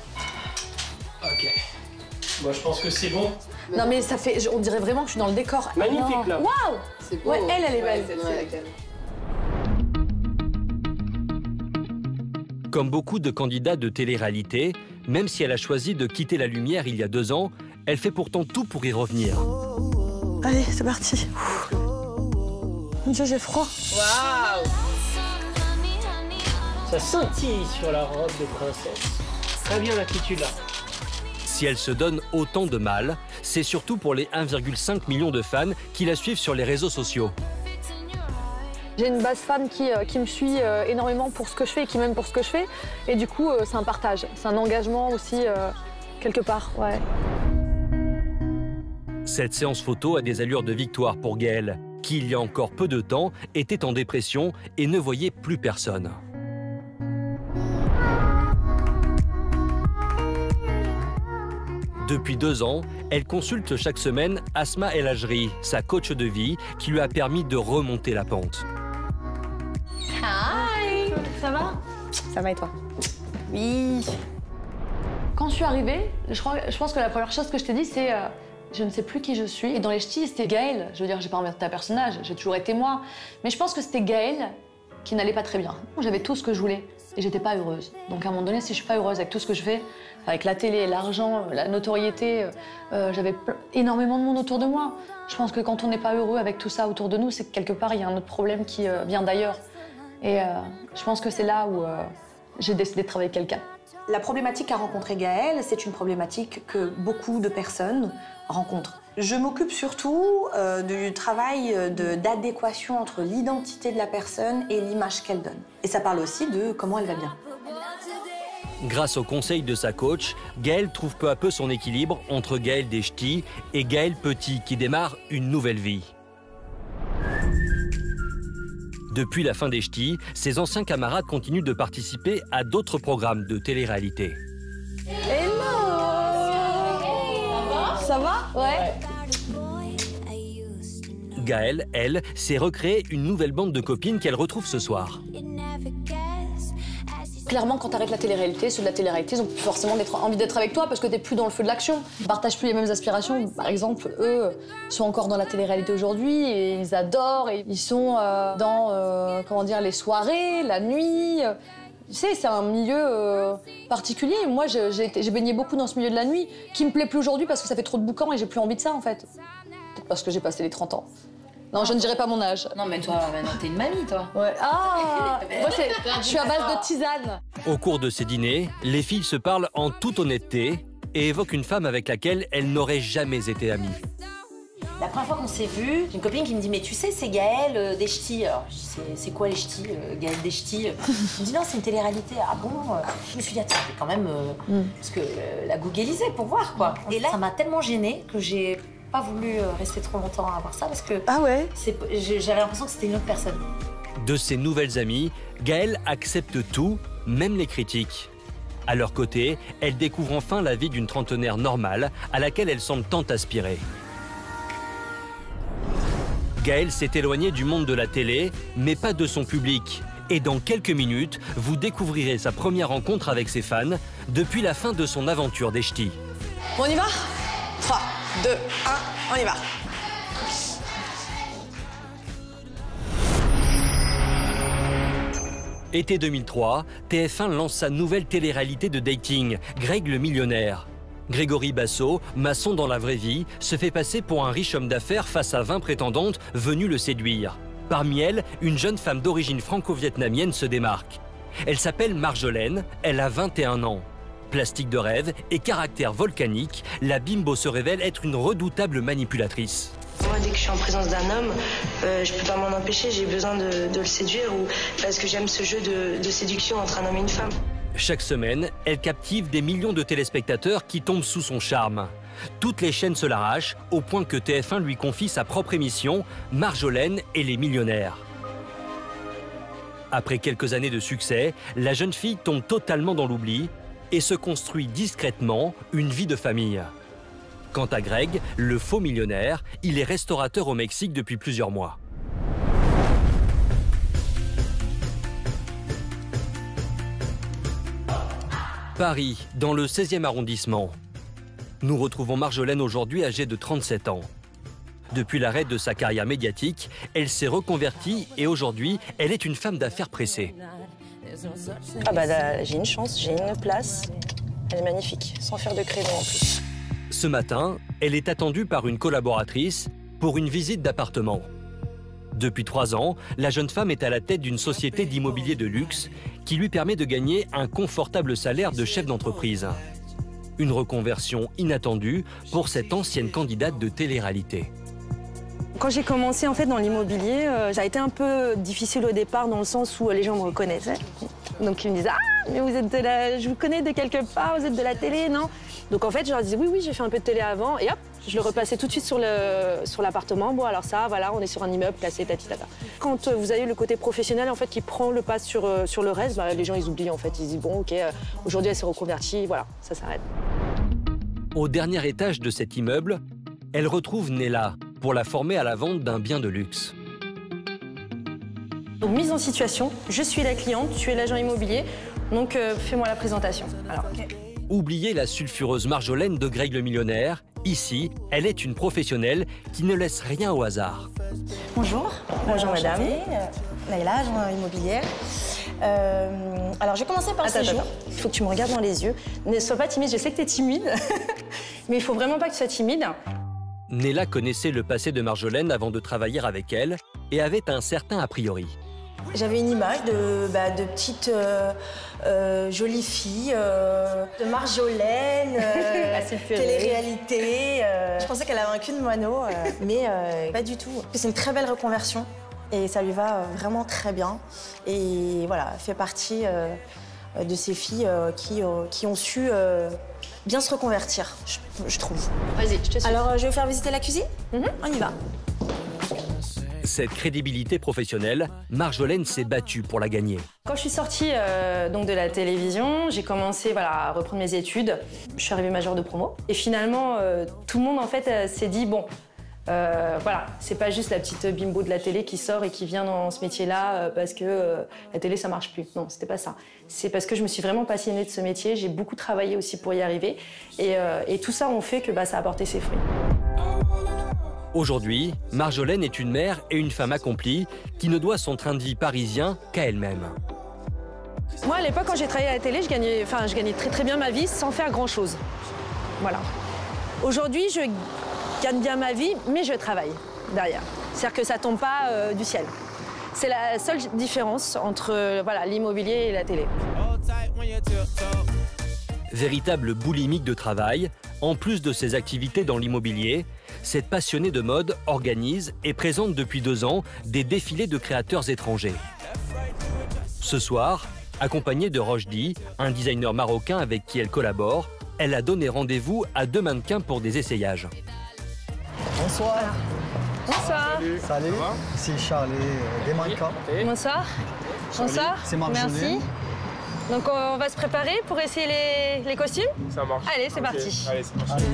Ok. Moi, je pense que c'est bon. Non, mais ça fait. On dirait vraiment que je suis dans le décor. Magnifique, là. Waouh! C'est beau. Ouais, elle est belle. Comme beaucoup de candidats de télé-réalité, même si elle a choisi de quitter la lumière il y a 2 ans, elle fait pourtant tout pour y revenir. Allez, c'est parti. Mon Dieu, j'ai froid. Waouh! Ça scintille sur la robe de princesse. Très bien l'attitude là. Si elle se donne autant de mal, c'est surtout pour les 1,5 million de fans qui la suivent sur les réseaux sociaux. J'ai une base fan qui me suit énormément pour ce que je fais et qui m'aime pour ce que je fais. Et du coup, c'est un partage, c'est un engagement aussi, quelque part, ouais. Cette séance photo a des allures de victoire pour Gaëlle, qui il y a encore peu de temps était en dépression et ne voyait plus personne. Depuis 2 ans, elle consulte chaque semaine Asma El Hajri, sa coach de vie, qui lui a permis de remonter la pente. Hi! Ça va? Ça va et toi? Oui. Quand je suis arrivée, je pense que la première chose que je t'ai dit, c'est je ne sais plus qui je suis. Et dans les ch'tis, c'était Gaëlle. Je veux dire, j'ai pas inventé un personnage, j'ai toujours été moi. Mais je pense que c'était Gaëlle qui n'allait pas très bien. J'avais tout ce que je voulais et j'étais pas heureuse. Donc à un moment donné, si je suis pas heureuse avec tout ce que je fais, avec la télé, l'argent, la notoriété, j'avais énormément de monde autour de moi. Je pense que quand on n'est pas heureux avec tout ça autour de nous, c'est que quelque part, il y a un autre problème qui vient d'ailleurs. Et je pense que c'est là où j'ai décidé de travailler avec quelqu'un. La problématique qu'a rencontrée Gaëlle, c'est une problématique que beaucoup de personnes rencontrent. Je m'occupe surtout du travail d'adéquation entre l'identité de la personne et l'image qu'elle donne. Et ça parle aussi de comment elle va bien. Grâce au conseil de sa coach, Gaëlle trouve peu à peu son équilibre entre Gaëlle des ch'tis et Gaëlle Petit qui démarre une nouvelle vie. Depuis la fin des ch'tis, ses anciens camarades continuent de participer à d'autres programmes de télé-réalité. Hello! Ça va? Ouais. Gaëlle, elle, s'est recréée une nouvelle bande de copines qu'elle retrouve ce soir. Clairement, quand tu arrêtes la télé-réalité, ceux de la télé-réalité, ils ont plus forcément envie d'être avec toi parce que t'es plus dans le feu de l'action. Ils partagent plus les mêmes aspirations. Par exemple, eux sont encore dans la télé-réalité aujourd'hui et ils adorent. Et ils sont dans comment dire, les soirées, la nuit. Tu sais, c'est un milieu particulier. Moi, j'ai baigné beaucoup dans ce milieu de la nuit, qui me plaît plus aujourd'hui parce que ça fait trop de boucans et j'ai plus envie de ça, en fait. Peut-être parce que j'ai passé les 30 ans. Non, je ne dirai pas mon âge. Non, mais toi, maintenant, t'es une mamie, toi. Ouais. Ah, moi, je suis à base de tisane. Au cours de ces dîners, les filles se parlent en toute honnêteté et évoquent une femme avec laquelle elles n'auraient jamais été amies. La première fois qu'on s'est vus, j'ai une copine qui me dit « Mais tu sais, c'est Gaëlle des Ch'tis. » Alors, je dis « C'est quoi les Ch'tis, Gaëlle des Ch'tis ?» Elle me dit « Non, c'est une télé-réalité. » Ah bon? Je me suis dit « Attends, quand même, parce que la googlisée pour voir, quoi. » Et là, ça m'a tellement gênée que j'ai pas voulu rester trop longtemps à voir ça parce que j'avais l'impression que c'était une autre personne. De ses nouvelles amies, Gaëlle accepte tout, même les critiques. À leur côté, elle découvre enfin la vie d'une trentenaire normale à laquelle elle semble tant aspirer. Gaëlle s'est éloignée du monde de la télé, mais pas de son public. Et dans quelques minutes, vous découvrirez sa première rencontre avec ses fans depuis la fin de son aventure des Ch'tis. On y va? 3, 2, 1, on y va. Été 2003, TF1 lance sa nouvelle télé-réalité de dating, Greg le millionnaire. Grégory Basso, maçon dans la vraie vie, se fait passer pour un riche homme d'affaires face à 20 prétendantes venues le séduire. Parmi elles, une jeune femme d'origine franco-vietnamienne se démarque. Elle s'appelle Marjolaine, elle a 21 ans. Plastique de rêve et caractère volcanique, la bimbo se révèle être une redoutable manipulatrice. Moi, dès que je suis en présence d'un homme, je peux pas m'en empêcher, j'ai besoin de le séduire ou parce que j'aime ce jeu de séduction entre un homme et une femme. Chaque semaine, elle captive des millions de téléspectateurs qui tombent sous son charme. Toutes les chaînes se l'arrachent, au point que TF1 lui confie sa propre émission, Marjolaine et les millionnaires. Après quelques années de succès, la jeune fille tombe totalement dans l'oubli et se construit discrètement une vie de famille. Quant à Greg, le faux millionnaire, il est restaurateur au Mexique depuis plusieurs mois. Paris, dans le 16e arrondissement. Nous retrouvons Marjolaine aujourd'hui âgée de 37 ans. Depuis l'arrêt de sa carrière médiatique, elle s'est reconvertie et aujourd'hui, elle est une femme d'affaires pressée. Ah bah là, j'ai une chance, j'ai une place. Elle est magnifique, sans faire de créneau en plus. Ce matin, elle est attendue par une collaboratrice pour une visite d'appartement. Depuis 3 ans, la jeune femme est à la tête d'une société d'immobilier de luxe qui lui permet de gagner un confortable salaire de chef d'entreprise. Une reconversion inattendue pour cette ancienne candidate de télé-réalité. Quand j'ai commencé en fait dans l'immobilier, ça a été un peu difficile au départ dans le sens où les gens me reconnaissaient. Donc ils me disaient « Ah, mais vous êtes de la... je vous connais de quelque part, vous êtes de la télé, non ?» Donc en fait, je leur disais « Oui, oui, j'ai fait un peu de télé avant. » Et hop, je le replaçais tout de suite sur l'appartement. Bon, alors ça, voilà, on est sur un immeuble classé, tatitata. Quand vous avez le côté professionnel en fait qui prend le pas sur le reste, bah, les gens ils oublient en fait. Ils disent « Bon, ok, aujourd'hui elle s'est reconvertie, voilà, ça s'arrête. » Au dernier étage de cet immeuble, elle retrouve Nella pour la former à la vente d'un bien de luxe. Donc mise en situation, je suis la cliente, tu es l'agent immobilier, donc fais-moi la présentation. Alors, Oubliez la sulfureuse Marjolaine de Greg le millionnaire. Ici, elle est une professionnelle qui ne laisse rien au hasard. Bonjour. Bonjour madame. Naïla, agent immobilière. Alors je vais commencer par le séjour. Il faut que tu me regardes dans les yeux. Ne sois pas timide, je sais que tu es timide, mais il faut vraiment pas que tu sois timide. Nella connaissait le passé de Marjolaine avant de travailler avec elle et avait un certain a priori. J'avais une image de petite jolie fille, de Marjolaine, télé-réalité. Je pensais qu'elle avait un cul de moineau, mais pas du tout. C'est une très belle reconversion et ça lui va vraiment très bien. Et voilà, elle fait partie de ces filles qui ont su bien se reconvertir, je trouve. Vas-y, je te suis. Alors, je vais vous faire visiter la cuisine. On y va. Cette crédibilité professionnelle, Marjolaine s'est battue pour la gagner. Quand je suis sortie donc de la télévision, j'ai commencé à reprendre mes études. Je suis arrivée majeure de promo. Et finalement, tout le monde en fait s'est dit bon, Voilà, c'est pas juste la petite bimbo de la télé qui sort et qui vient dans ce métier-là parce que la télé ça marche plus. Non, c'était pas ça. C'est parce que je me suis vraiment passionnée de ce métier, j'ai beaucoup travaillé aussi pour y arriver et tout ça ont fait que ça a porté ses fruits. Aujourd'hui, Marjolaine est une mère et une femme accomplie qui ne doit son train de vie parisien qu'à elle-même. Moi, à l'époque, quand j'ai travaillé à la télé, je gagnais très très bien ma vie sans faire grand-chose. Voilà. Aujourd'hui, je gagne bien ma vie, mais je travaille derrière. C'est-à-dire que ça tombe pas du ciel. C'est la seule différence entre l'immobilier et la télé. Véritable boulimique de travail, en plus de ses activités dans l'immobilier, cette passionnée de mode organise et présente depuis 2 ans des défilés de créateurs étrangers. Ce soir, accompagnée de Rochdi, un designer marocain avec qui elle collabore, elle a donné rendez-vous à 2 mannequins pour des essayages. Bonsoir. Bonsoir. Salut. C'est Charles, des mannequins. Bonsoir. Bonsoir. C'est Marjolaine. Merci. Donc on va se préparer pour essayer les costumes? Ça marche. Allez, c'est parti. Allez, c'est parti.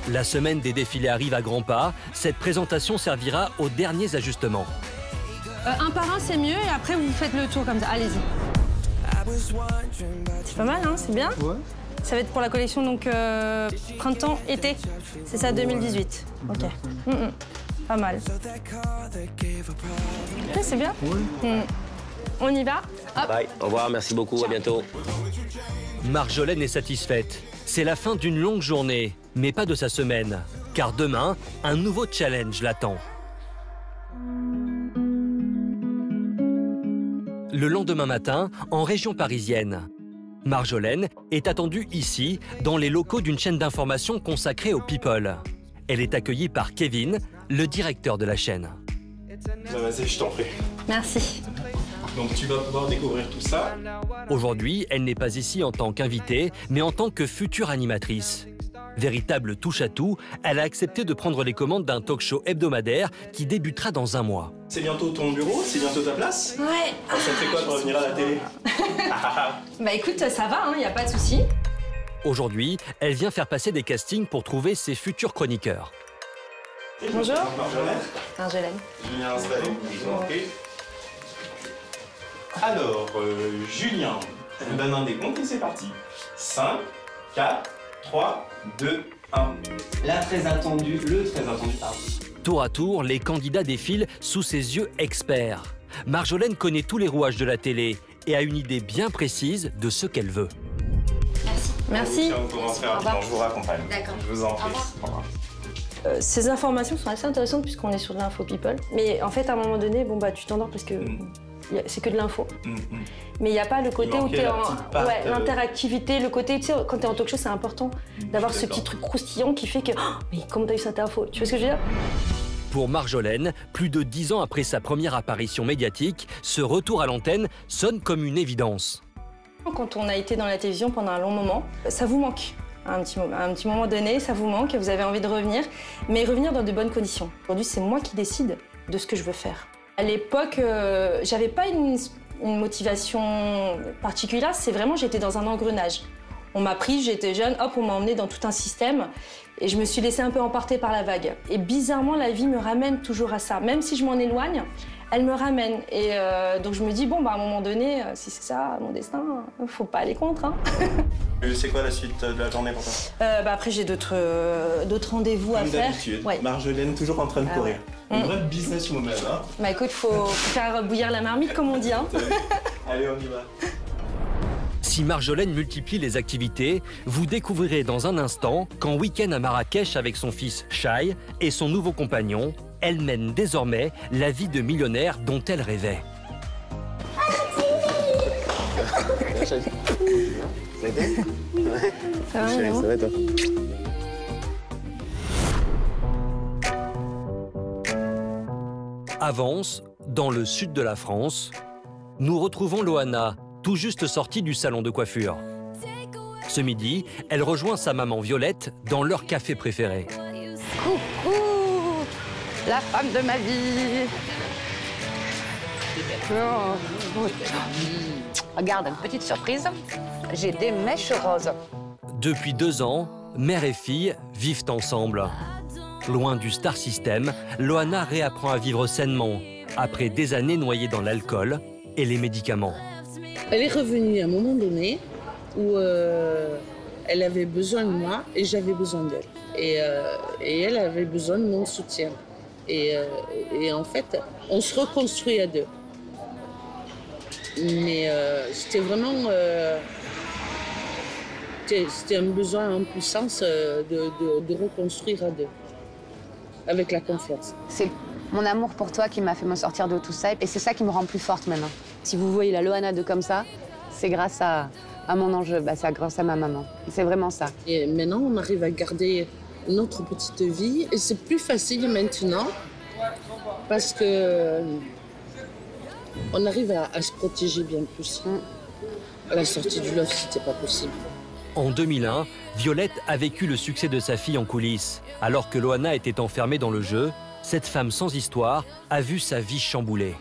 La semaine des défilés arrive à grands pas. Cette présentation servira aux derniers ajustements. Un par un, c'est mieux, et après vous faites le tour comme ça. Allez-y. C'est pas mal, hein? C'est bien? Ouais. Ça va être pour la collection donc printemps-été. C'est ça, 2018. Ok. Pas mal. Ok, c'est bien? Oui. On y va? Hop. Bye, au revoir, merci beaucoup, à bientôt. Marjolaine est satisfaite. C'est la fin d'une longue journée, mais pas de sa semaine. Car demain, un nouveau challenge l'attend. Le lendemain matin, en région parisienne, Marjolaine est attendue ici, dans les locaux d'une chaîne d'information consacrée aux people. Elle est accueillie par Kevin, le directeur de la chaîne. Vas-y, je t'en prie. Merci. Donc tu vas pouvoir découvrir tout ça. Aujourd'hui, elle n'est pas ici en tant qu'invitée, mais en tant que future animatrice. Véritable touche-à-tout, elle a accepté de prendre les commandes d'un talk-show hebdomadaire qui débutera dans 1 mois. C'est bientôt ton bureau? C'est bientôt ta place? Ouais. Ça te fait quoi de revenir à la télé? Bah écoute, ça va, il n'y a pas de souci. Aujourd'hui, elle vient faire passer des castings pour trouver ses futurs chroniqueurs. Bonjour. Marjolaine. Je viens installer. Je vous en prie. Alors, Julien, je vous donne un décompte et c'est parti. 5, 4, 3, 2, 1. La très attendue, le très attendu. Tour à tour, les candidats défilent sous ses yeux experts. Marjolaine connaît tous les rouages de la télé et a une idée bien précise de ce qu'elle veut. Merci. On commence rapidement, je vous raccompagne. D'accord. Je vous en prie. Au revoir. Ces informations sont assez intéressantes puisqu'on est sur de l'info people. Mais en fait, à un moment donné, tu t'endors parce que c'est que de l'info. Mais il n'y a pas le côté où tu es en... Ouais, l'interactivité, le côté, tu sais, quand tu es en talk show, c'est important d'avoir ce petit truc croustillant qui fait que... Oh, mais comment tu as eu cette info? Tu vois ce que je veux dire? Pour Marjolaine, plus de 10 ans après sa première apparition médiatique, ce retour à l'antenne sonne comme une évidence. Quand on a été dans la télévision pendant un long moment, ça vous manque. À un petit moment donné, ça vous manque, vous avez envie de revenir, mais revenir dans de bonnes conditions. Aujourd'hui, c'est moi qui décide de ce que je veux faire. À l'époque, j'avais pas une motivation particulière, c'est vraiment j'étais dans un engrenage. On m'a pris, j'étais jeune, hop, on m'a emmenée dans tout un système et je me suis laissée un peu emporter par la vague. Et bizarrement, la vie me ramène toujours à ça. Même si je m'en éloigne, elle me ramène. Et donc je me dis, bon, à un moment donné, si c'est ça, mon destin, faut pas aller contre. Hein. C'est quoi la suite de la journée pour toi? Après, j'ai d'autres rendez-vous à faire. Ouais. Marjolaine, toujours en train de courir. Une vraie businesswoman, hein? Bah écoute, faut faire bouillir la marmite, comme on dit. Hein. Allez, on y va. Si Marjolaine multiplie les activités, vous découvrirez dans un instant qu'en week-end à Marrakech avec son fils Shai et son nouveau compagnon, elle mène désormais la vie de millionnaire dont elle rêvait. Ça a été? Ça va, ça va toi? Avance, dans le sud de la France, nous retrouvons Loana, tout juste sortie du salon de coiffure. Ce midi, elle rejoint sa maman Violette dans leur café préféré. Coucou, la femme de ma vie. Regarde, une petite surprise. J'ai des mèches roses. Depuis 2 ans, mère et fille vivent ensemble. Loin du star system, Loana réapprend à vivre sainement, après des années noyées dans l'alcool et les médicaments. Elle est revenue à un moment donné où elle avait besoin de moi et j'avais besoin d'elle. Et elle avait besoin de mon soutien. Et en fait, on se reconstruit à deux. Mais c'était vraiment... c'était un besoin en puissance de reconstruire à deux, avec la confiance. C'est mon amour pour toi qui m'a fait me sortir de tout ça et c'est ça qui me rend plus forte maintenant. Si vous voyez la Loana de comme ça, c'est grâce à mon enjeu, c'est grâce à ma maman. C'est vraiment ça. Et maintenant, on arrive à garder notre petite vie et c'est plus facile maintenant parce que on arrive à se protéger bien plus. À la sortie du Love, c'était pas possible. En 2001, Violette a vécu le succès de sa fille en coulisses. Alors que Loana était enfermée dans le jeu, cette femme sans histoire a vu sa vie chamboulée.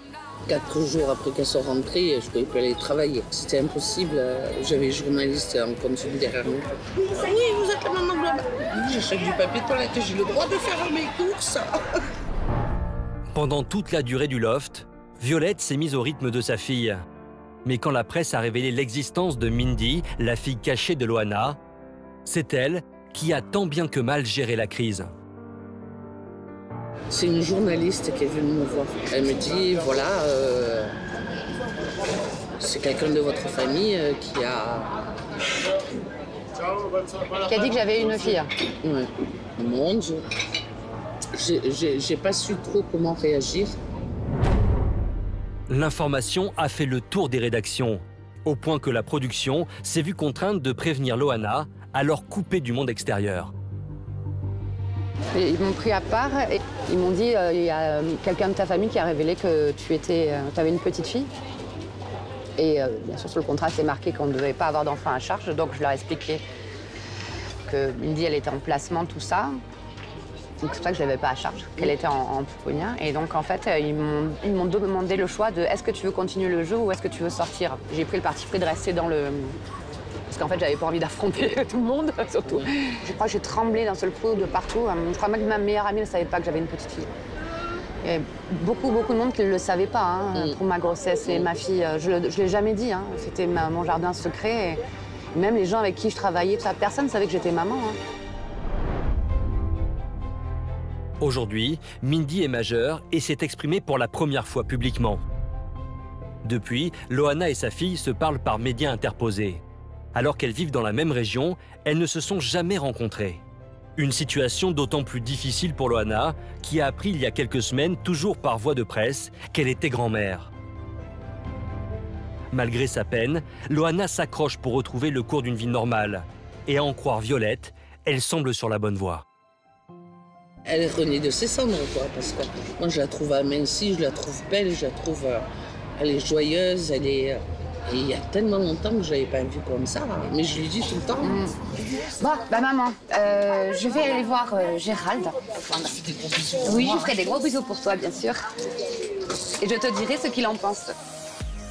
4 jours après qu'elle soit rentrée, je ne pouvais plus aller travailler. C'était impossible. J'avais les journalistes en continu derrière nous. Oui, vous êtes la maman de Loana. J'achète du papier de toilette, j'ai le droit de faire mes courses. Pendant toute la durée du loft, Violette s'est mise au rythme de sa fille. Mais quand la presse a révélé l'existence de Mindy, la fille cachée de Loana, c'est elle qui a tant bien que mal géré la crise. C'est une journaliste qui est venue me voir. Elle me dit, voilà, c'est quelqu'un de votre famille qui a dit que j'avais une fille. Ouais. Mon Dieu. J'ai pas su trop comment réagir. L'information a fait le tour des rédactions, au point que la production s'est vue contrainte de prévenir Loana, alors coupée du monde extérieur. Et ils m'ont pris à part et ils m'ont dit il y a quelqu'un de ta famille qui a révélé que tu avais une petite fille. Et bien sûr, sur le contrat, c'est marqué qu'on ne devait pas avoir d'enfant à charge. Donc, je leur ai expliqué que Mindy, elle était en placement, tout ça. Donc, c'est pour ça que je ne l'avais pas à charge, qu'elle était en pouponnière. Et donc, en fait, ils m'ont demandé le choix de est-ce que tu veux continuer le jeu ou est-ce que tu veux sortir. J'ai pris le parti pris de rester dans le... Parce qu'en fait, j'avais pas envie d'affronter tout le monde, surtout. Je crois que j'ai tremblé d'un seul coup de partout. Je crois même que ma meilleure amie ne savait pas que j'avais une petite fille. Il y avait beaucoup de monde qui ne le savait pas pour ma grossesse et ma fille. Je ne l'ai jamais dit. C'était mon jardin secret. Et même les gens avec qui je travaillais, personne ne savait que j'étais maman. Aujourd'hui, Mindy est majeure et s'est exprimée pour la première fois publiquement. Depuis, Loana et sa fille se parlent par médias interposés. Alors qu'elles vivent dans la même région, elles ne se sont jamais rencontrées. Une situation d'autant plus difficile pour Loana, qui a appris il y a quelques semaines, toujours par voie de presse, qu'elle était grand-mère. Malgré sa peine, Loana s'accroche pour retrouver le cours d'une vie normale. Et à en croire Violette, elle semble sur la bonne voie. Elle est renée de ses cendres, quoi, parce que moi je la trouve amincie, je la trouve belle, je la trouve... elle est joyeuse, elle est... Et il y a tellement longtemps que je l'avais pas vue comme ça, mais je lui dis tout le temps. Bon, maman, je vais aller voir Gérald. Oui, je ferai des gros bisous pour toi, bien sûr. Et je te dirai ce qu'il en pense.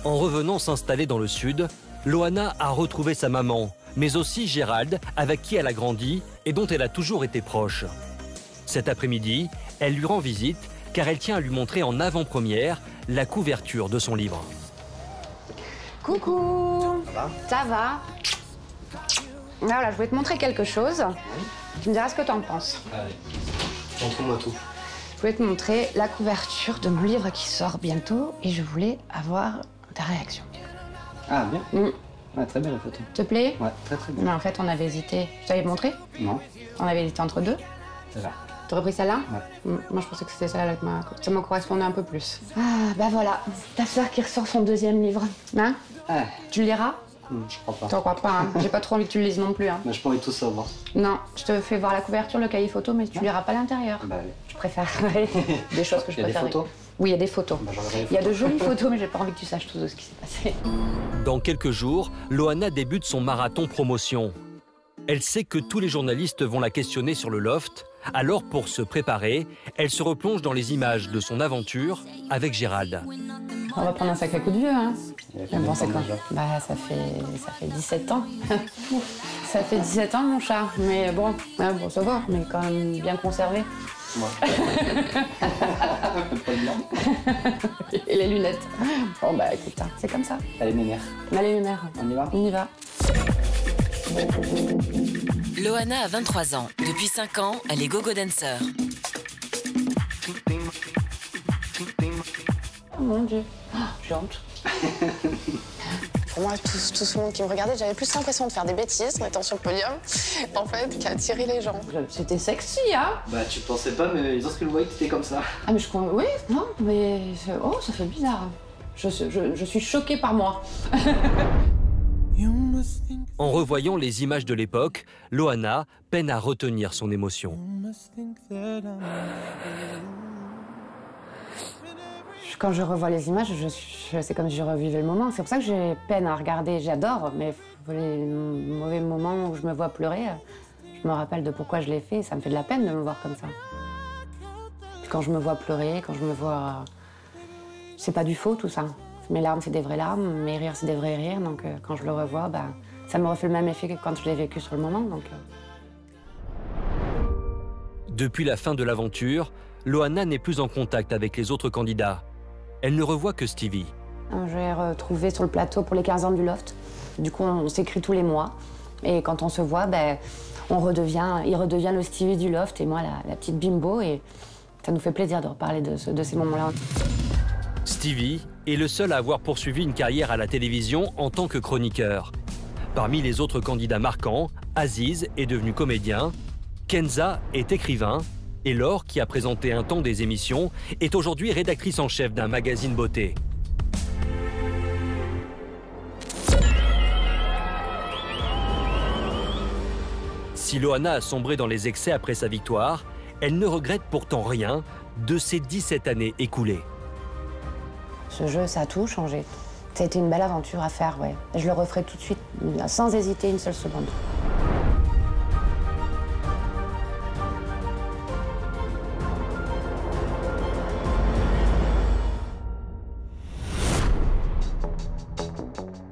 En revenant s'installer dans le sud, Loana a retrouvé sa maman, mais aussi Gérald, avec qui elle a grandi et dont elle a toujours été proche. Cet après-midi, elle lui rend visite car elle tient à lui montrer en avant-première la couverture de son livre. Coucou, ça va? Voilà, je voulais te montrer quelque chose. Tu me diras ce que tu en penses. Allez, montre-moi tout. Je voulais te montrer la couverture de mon livre qui sort bientôt et je voulais avoir ta réaction. Ah, bien. Ouais, très belle la photo. Te plaît? Ouais, très bien. Mais en fait, on avait hésité. Je t'avais montré? Non. On avait hésité entre deux. C'est là. T'aurais pris celle-là? Ouais. Moi, je pensais que c'était celle-là ça me correspondait un peu plus. Ah, bah voilà. Ta sœur qui ressort son deuxième livre. Hein? Tu le liras? Je crois pas. T'en crois pas, hein? J'ai pas trop envie que tu le lises non plus. Hein. Mais je pourrais tout savoir. Non, je te fais voir la couverture, le cahier photo, mais tu liras pas l'intérieur. Bah allez. Je préfère des choses que je préfère. Il y a des photos? Oui, il y a des photos. Bah, il y a de jolies photos, mais j'ai pas envie que tu saches tout ce qui s'est passé. Dans quelques jours, Loana débute son marathon promotion. Elle sait que tous les journalistes vont la questionner sur le loft, alors pour se préparer, elle se replonge dans les images de son aventure avec Gérald. On va prendre un sacré coup de vieux, hein. Bon, c'est quoi? Bah, ça fait 17 ans. Ça fait 17 ans, mon chat. Mais bon, bon, ça va, mais quand même bien conservé. Ouais. Et les lunettes. Bon, bah, écoute, c'est comme ça. Allez, mémère. Allez, mémère. On y va? On y va. Loana a 23 ans. Depuis 5 ans, elle est gogo dancer. Oh mon Dieu, j'ai honte. Pour moi, tout ce monde qui me regardait, j'avais plus l'impression de faire des bêtises en étant sur le podium, en fait, qu'à attirer les gens. C'était sexy, hein? Bah, tu pensais pas, mais les autres qui le voyaient, t'étais comme ça. Ah, mais je crois... Oui, non, mais... Oh, ça fait bizarre. Je suis choquée par moi. En revoyant les images de l'époque, Loana peine à retenir son émotion. Quand je revois les images, c'est comme si je revivais le moment. C'est pour ça que j'ai peine à regarder. J'adore, mais les mauvais moments où je me vois pleurer, je me rappelle de pourquoi je l'ai fait. Ça me fait de la peine de me voir comme ça. Puis quand je me vois pleurer, quand je me vois... C'est pas du faux, tout ça. Mes larmes, c'est des vraies larmes. Mes rires, c'est des vrais rires. Donc quand je le revois, bah, ça me refait le même effet que quand je l'ai vécu sur le moment. Donc, Depuis la fin de l'aventure, Loana n'est plus en contact avec les autres candidats. Elle ne revoit que Stevie. Je l'ai retrouvé sur le plateau pour les 15 ans du Loft. Du coup, on s'écrit tous les mois. Et quand on se voit, ben, il redevient le Stevie du Loft et moi, la petite bimbo. Et ça nous fait plaisir de reparler de ces moments-là. Stevie est le seul à avoir poursuivi une carrière à la télévision en tant que chroniqueur. Parmi les autres candidats marquants, Aziz est devenu comédien, Kenza est écrivain, et Laure, qui a présenté un temps des émissions, est aujourd'hui rédactrice en chef d'un magazine beauté. Si Loana a sombré dans les excès après sa victoire, elle ne regrette pourtant rien de ces 17 années écoulées. Ce jeu, ça a tout changé. Ça a été une belle aventure à faire, ouais. Je le referai tout de suite, sans hésiter une seule seconde.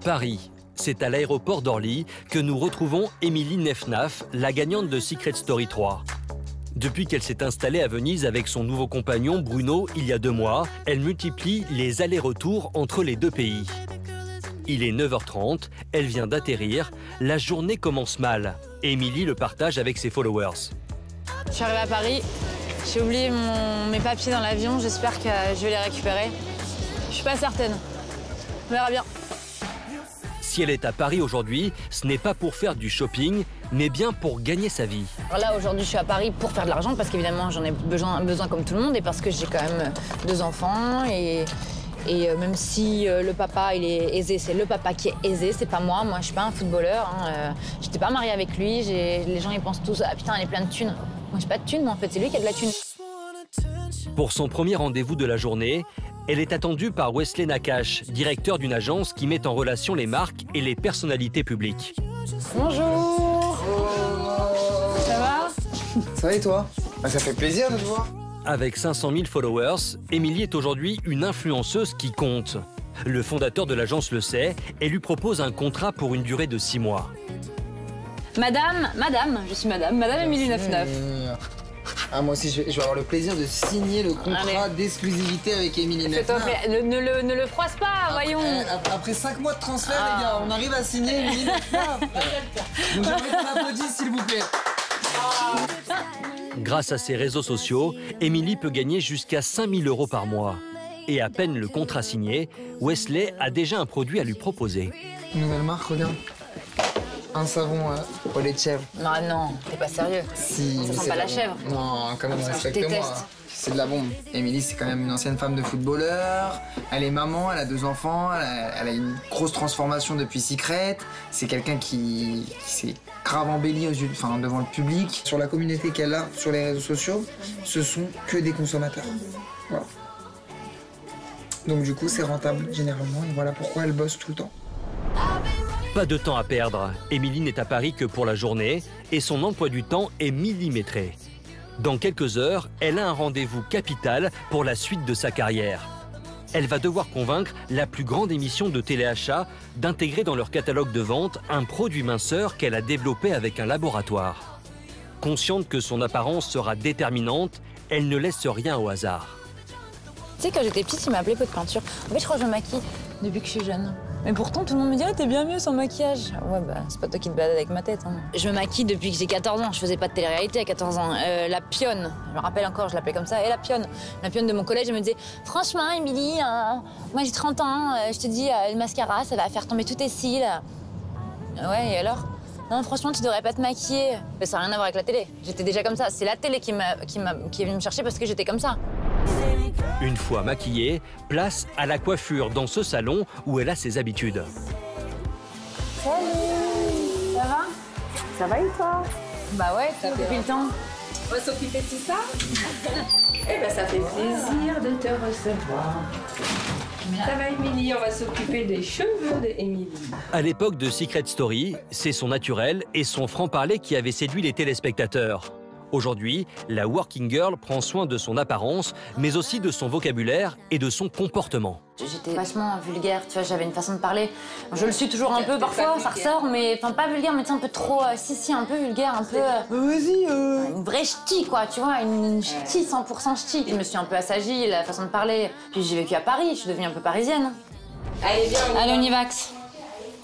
Paris, c'est à l'aéroport d'Orly que nous retrouvons Émilie Nefnaf, la gagnante de Secret Story 3. Depuis qu'elle s'est installée à Venise avec son nouveau compagnon Bruno il y a 2 mois, elle multiplie les allers-retours entre les 2 pays. Il est 9h30, elle vient d'atterrir, la journée commence mal. Émilie le partage avec ses followers. Je suis arrivée à Paris, j'ai oublié mes papiers dans l'avion, j'espère que je vais les récupérer. Je suis pas certaine, on verra bien. Si elle est à Paris aujourd'hui, ce n'est pas pour faire du shopping, mais bien pour gagner sa vie. Alors là, aujourd'hui, je suis à Paris pour faire de l'argent, parce qu'évidemment, j'en ai besoin comme tout le monde, et parce que j'ai quand même 2 enfants, et même si le papa, il est aisé, c'est le papa qui est aisé, c'est pas moi. Moi, je suis pas un footballeur, hein. J'étais pas mariée avec lui, les gens, ils pensent tous « Ah putain, elle est pleine de thunes ». Moi, j'ai pas de thunes, mais en fait, c'est lui qui a de la thune. Pour son premier rendez-vous de la journée, elle est attendue par Wesley Nakache, directeur d'une agence qui met en relation les marques et les personnalités publiques. Bonjour. Ça va? Ça va et toi? Bah, ça fait plaisir de te voir. Avec 500 000 followers, Émilie est aujourd'hui une influenceuse qui compte. Le fondateur de l'agence le sait et lui propose un contrat pour une durée de 6 mois. Madame, je suis madame Émilie Nefnaf. Ah, moi aussi, je vais avoir le plaisir de signer le contrat d'exclusivité avec Émilie Nefnaf. Ne le froisse pas, voyons. Après 5 mois de transfert, les gars, on arrive à signer Émilie Nefnaf. Donc j'aimerais qu'on applaudisse, s'il vous plaît. Grâce à ses réseaux sociaux, Émilie peut gagner jusqu'à 5 000 € par mois. Et à peine le contrat signé, Wesley a déjà un produit à lui proposer. Nouvelle marque, regarde. Un savon au lait de chèvre. Non, t'es pas sérieux. Si, ça sent pas la chèvre. Non, quand même, respecte-moi. C'est de la bombe. Émilie, c'est quand même une ancienne femme de footballeur. Elle est maman, elle a 2 enfants, elle a une grosse transformation depuis Secret. C'est quelqu'un qui s'est grave embelli aux yeux, devant le public. Sur la communauté qu'elle a sur les réseaux sociaux, ce sont que des consommateurs. Voilà. Donc du coup, c'est rentable généralement et voilà pourquoi elle bosse tout le temps. Pas de temps à perdre. Émilie n'est à Paris que pour la journée et son emploi du temps est millimétré. Dans quelques heures, elle a un rendez-vous capital pour la suite de sa carrière. Elle va devoir convaincre la plus grande émission de téléachat d'intégrer dans leur catalogue de vente un produit minceur qu'elle a développé avec un laboratoire. Consciente que son apparence sera déterminante, elle ne laisse rien au hasard. Tu sais, quand j'étais petite, il m'a appelé pot de peinture. En fait, je crois que je me maquille depuis que je suis jeune. Mais pourtant, tout le monde me dit « t'es bien mieux sans maquillage ». Ouais, bah, c'est pas toi qui te balades avec ma tête. Hein. Je me maquille depuis que j'ai 14 ans. Je faisais pas de télé-réalité à 14 ans. La pionne, je me rappelle encore, je l'appelais comme ça. Et la pionne de mon collège, elle me disait « Franchement, Émilie, moi j'ai 30 ans, je te dis, le mascara, ça va faire tomber tous tes cils. » Ouais, et alors ? Non, franchement, tu devrais pas te maquiller. Mais ça n'a rien à voir avec la télé. J'étais déjà comme ça. C'est la télé qui est venue me chercher parce que j'étais comme ça. Une fois maquillée, place à la coiffure dans ce salon où elle a ses habitudes. Salut. Ça va? Ça va et toi? Bah ouais, depuis le temps. On va s'occuper de tout ça? Eh ben ça fait plaisir de te recevoir. Ça va Émilie, on va s'occuper des cheveux d'Émilie. À l'époque de Secret Story, c'est son naturel et son franc-parler qui avaient séduit les téléspectateurs. Aujourd'hui, la working girl prend soin de son apparence, mais aussi de son vocabulaire et de son comportement. J'étais vachement vulgaire, tu vois, j'avais une façon de parler. Je le suis toujours un peu parfois, ça ressort, mais enfin pas vulgaire, mais tu sais, un peu trop, un peu vulgaire, un peu... Vas-y, Une vraie ch'ti, quoi, tu vois, une ch'ti, 100% ch'ti. Je me suis un peu assagie, la façon de parler. Puis j'ai vécu à Paris, je suis devenue un peu parisienne. Allez, viens, allez, on y va.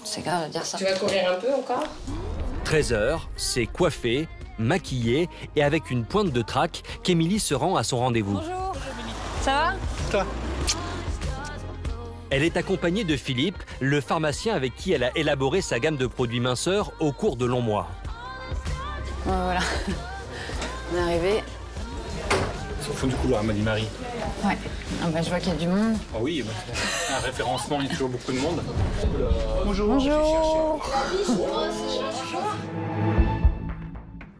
C'est grave de dire ça. Tu vas courir un peu encore? 13h, c'est coiffé, maquillée et avec une pointe de trac qu'Émilie se rend à son rendez-vous. Bonjour. Ça va? Toi. Elle est accompagnée de Philippe, le pharmacien avec qui elle a élaboré sa gamme de produits minceurs au cours de longs mois. Voilà, on est arrivé. C'est au fond du couloir, m'a dit Marie. Ouais, ah bah, je vois qu'il y a du monde. Ah oui, bah, un référencement, il y a toujours beaucoup de monde. Bonjour. Bonjour.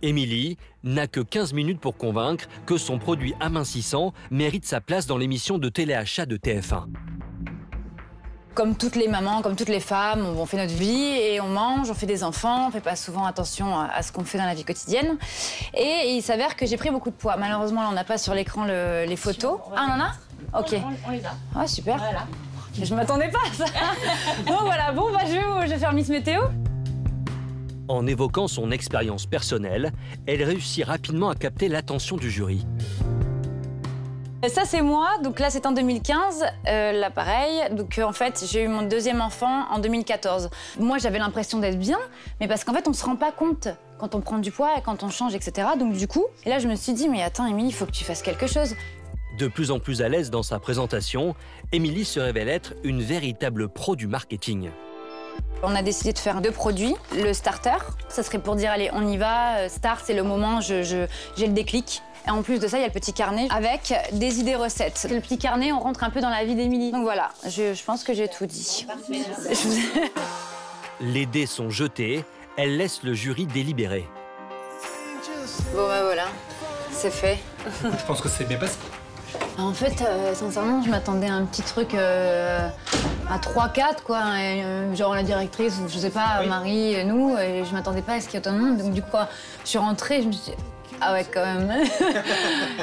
Émilie n'a que 15 minutes pour convaincre que son produit amincissant mérite sa place dans l'émission de téléachat de TF1. Comme toutes les mamans, comme toutes les femmes, on fait notre vie et on mange, on fait des enfants, on fait pas souvent attention à ce qu'on fait dans la vie quotidienne. Et il s'avère que j'ai pris beaucoup de poids. Malheureusement, là, on n'a pas sur l'écran les photos. Ah, on en a? Ok. On les a. Ah, super. Voilà. Mais je m'attendais pas à ça. Bon, voilà, bon, bah, je vais faire Miss Météo. En évoquant son expérience personnelle, elle réussit rapidement à capter l'attention du jury. Ça, c'est moi. Donc là, c'est en 2015, l'appareil. Donc en fait, j'ai eu mon deuxième enfant en 2014. Moi, j'avais l'impression d'être bien, mais parce qu'en fait, on se rend pas compte quand on prend du poids et quand on change, etc. Donc du coup, et là, je me suis dit, mais attends, Émilie, il faut que tu fasses quelque chose. De plus en plus à l'aise dans sa présentation, Émilie se révèle être une véritable pro du marketing. On a décidé de faire 2 produits. Le starter, ça serait pour dire, allez, on y va. Start, c'est le moment, j'ai le déclic. Et en plus de ça, il y a le petit carnet avec des idées recettes. Le petit carnet, on rentre un peu dans la vie d'Émilie. Donc voilà, je pense que j'ai tout dit. Les dés sont jetés, elle laisse le jury délibérer. Bon bah voilà, c'est fait. Je pense que c'est bien passé. En fait, sincèrement, je m'attendais à un petit truc à 3-4, quoi. Et, genre la directrice, je sais pas, oui. Marie, nous, et je m'attendais pas à ce qu'il y ait autant de monde. Donc du coup, je suis rentrée, je me suis dit, ah ouais, quand même.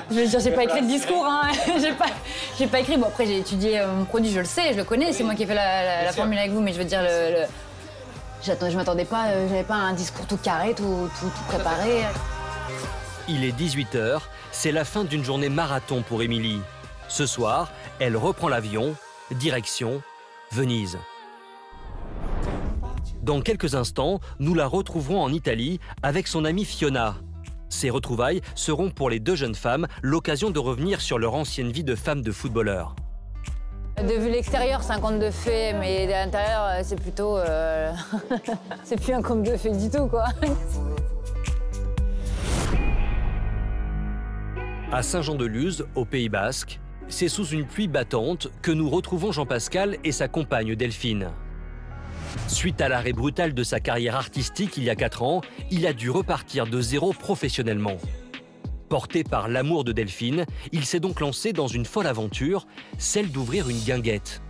Je veux dire, j'ai pas écrit le discours, hein. J'ai pas écrit. Bon, après, j'ai étudié mon produit, je le sais, je le connais, c'est moi qui ai fait la formule avec vous, mais je veux dire, je m'attendais pas, j'avais pas un discours tout carré, tout préparé. Il est 18h, c'est la fin d'une journée marathon pour Émilie. Ce soir, elle reprend l'avion, direction Venise. Dans quelques instants, nous la retrouverons en Italie avec son amie Fiona. Ces retrouvailles seront pour les 2 jeunes femmes l'occasion de revenir sur leur ancienne vie de femmes de footballeurs. De vue l'extérieur, c'est un conte de fées, mais de l'intérieur, c'est plutôt... c'est plus un conte de fées du tout, quoi. À Saint-Jean-de-Luz, au Pays Basque, c'est sous une pluie battante que nous retrouvons Jean-Pascal et sa compagne Delphine. Suite à l'arrêt brutal de sa carrière artistique il y a 4 ans, il a dû repartir de zéro professionnellement. Porté par l'amour de Delphine, il s'est donc lancé dans une folle aventure, celle d'ouvrir une guinguette.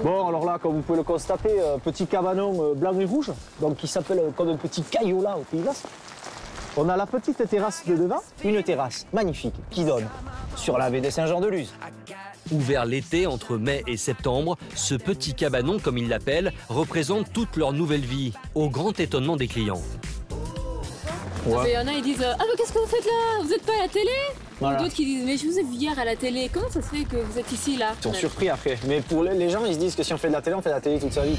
Bon, alors là, comme vous pouvez le constater, petit cabanon blanc et rouge, donc qui s'appelle comme un petit caillola au Pays Basque. On a la petite terrasse de devant, une terrasse magnifique qui donne sur la baie de Saint-Jean-de-Luz. Ouvert l'été entre mai et septembre, ce petit cabanon, comme ils l'appellent, représente toute leur nouvelle vie, au grand étonnement des clients. Ouais. Il y en a, ils disent « Ah, mais qu'est-ce que vous faites là? Vous n'êtes pas à la télé ?» Voilà. D'autres qui disent « Mais je vous ai vu hier à la télé, comment ça se fait que vous êtes ici, là ?» Ils sont surpris après. Mais pour les gens, ils se disent que si on fait de la télé, on fait de la télé toute sa vie.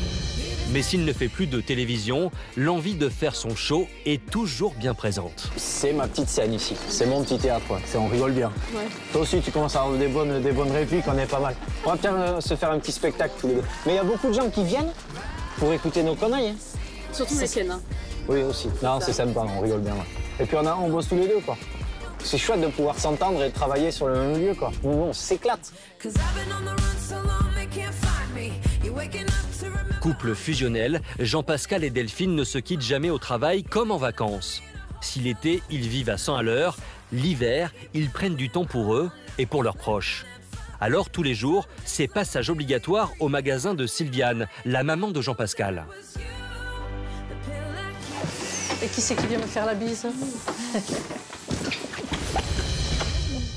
Mais s'il ne fait plus de télévision, l'envie de faire son show est toujours bien présente. C'est ma petite scène ici, c'est mon petit théâtre, quoi. On rigole bien. Ouais. Toi aussi, tu commences à avoir des bonnes répliques, on est pas mal. On va peut-être se faire un petit spectacle tous les deux. Mais il y a beaucoup de gens qui viennent pour écouter nos conneries. Hein. Surtout les Ken. Hein. Oui, aussi. Non, c'est sympa, on rigole bien. Ouais. Et puis on bosse tous les deux, quoi. C'est chouette de pouvoir s'entendre et de travailler sur le même lieu, quoi. Nous, on s'éclate. Couple fusionnel, Jean-Pascal et Delphine ne se quittent jamais au travail comme en vacances. Si l'été, ils vivent à 100 à l'heure, l'hiver, ils prennent du temps pour eux et pour leurs proches. Alors, tous les jours, c'est passage obligatoire au magasin de Sylviane, la maman de Jean-Pascal. Et qui c'est qui vient me faire la bise?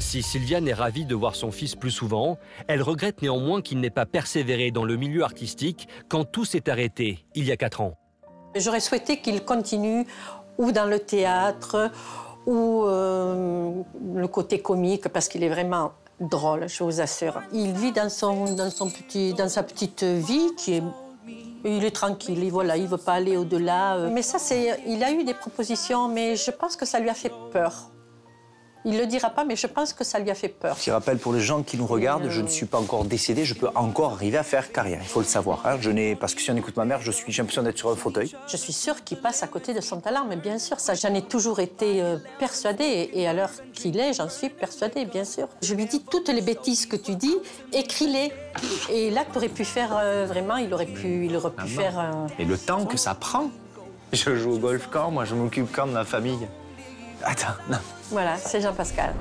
Si Sylviane est ravie de voir son fils plus souvent, elle regrette néanmoins qu'il n'ait pas persévéré dans le milieu artistique quand tout s'est arrêté, il y a 4 ans. J'aurais souhaité qu'il continue ou dans le théâtre ou le côté comique, parce qu'il est vraiment drôle, je vous assure. Il vit dans sa petite vie qui est... Il est tranquille, voilà, il ne veut pas aller au-delà. Mais ça, il a eu des propositions, mais je pense que ça lui a fait peur. Il ne le dira pas, mais je pense que ça lui a fait peur. Je rappelle pour les gens qui nous regardent, je ne suis pas encore décédé, je peux encore arriver à faire carrière, il faut le savoir. Hein. Parce que si on écoute ma mère, j'ai l'impression d'être sur un fauteuil. Je suis sûre qu'il passe à côté de son talent, mais bien sûr, ça, j'en ai toujours été persuadée. Et à l'heure qu'il est, j'en suis persuadée, bien sûr. Je lui dis, toutes les bêtises que tu dis, écris-les. Et là, tu aurais pu faire, vraiment, il aurait pu faire... Et le temps que ça prend. Je joue au golf quand, moi je m'occupe quand de ma famille. Attends, non. Voilà, c'est Jean-Pascal.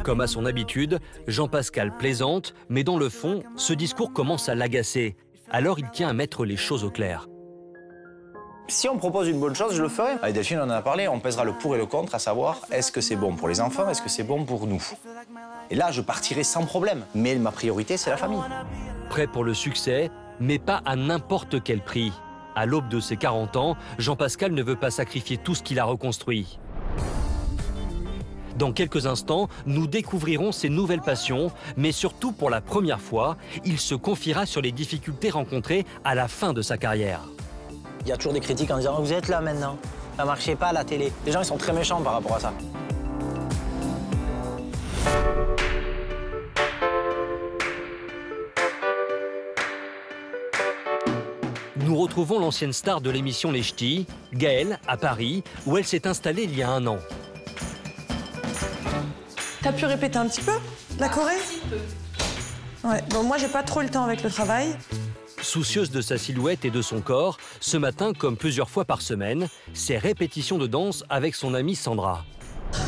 Comme à son habitude, Jean-Pascal plaisante, mais dans le fond, ce discours commence à l'agacer. Alors il tient à mettre les choses au clair. Si on me propose une bonne chose, je le ferai. Avec Delphine, on en a parlé, on pèsera le pour et le contre, à savoir, est-ce que c'est bon pour les enfants, est-ce que c'est bon pour nous? Et là, je partirai sans problème. Mais ma priorité, c'est la famille. Prêt pour le succès, mais pas à n'importe quel prix. À l'aube de ses 40 ans, Jean-Pascal ne veut pas sacrifier tout ce qu'il a reconstruit. Dans quelques instants, nous découvrirons ses nouvelles passions, mais surtout pour la première fois, il se confiera sur les difficultés rencontrées à la fin de sa carrière. Il y a toujours des critiques en disant « Vous êtes là maintenant, ça ne marchait pas à la télé ». Les gens, ils sont très méchants par rapport à ça. Nous retrouvons l'ancienne star de l'émission Les Ch'tis, Gaëlle, à Paris, où elle s'est installée il y a 1 an. T'as pu répéter un petit peu la choré? Un petit peu. Ouais, bon, moi j'ai pas trop le temps avec le travail. Soucieuse de sa silhouette et de son corps, ce matin, comme plusieurs fois par semaine, ses répétitions de danse avec son amie Sandra. 1,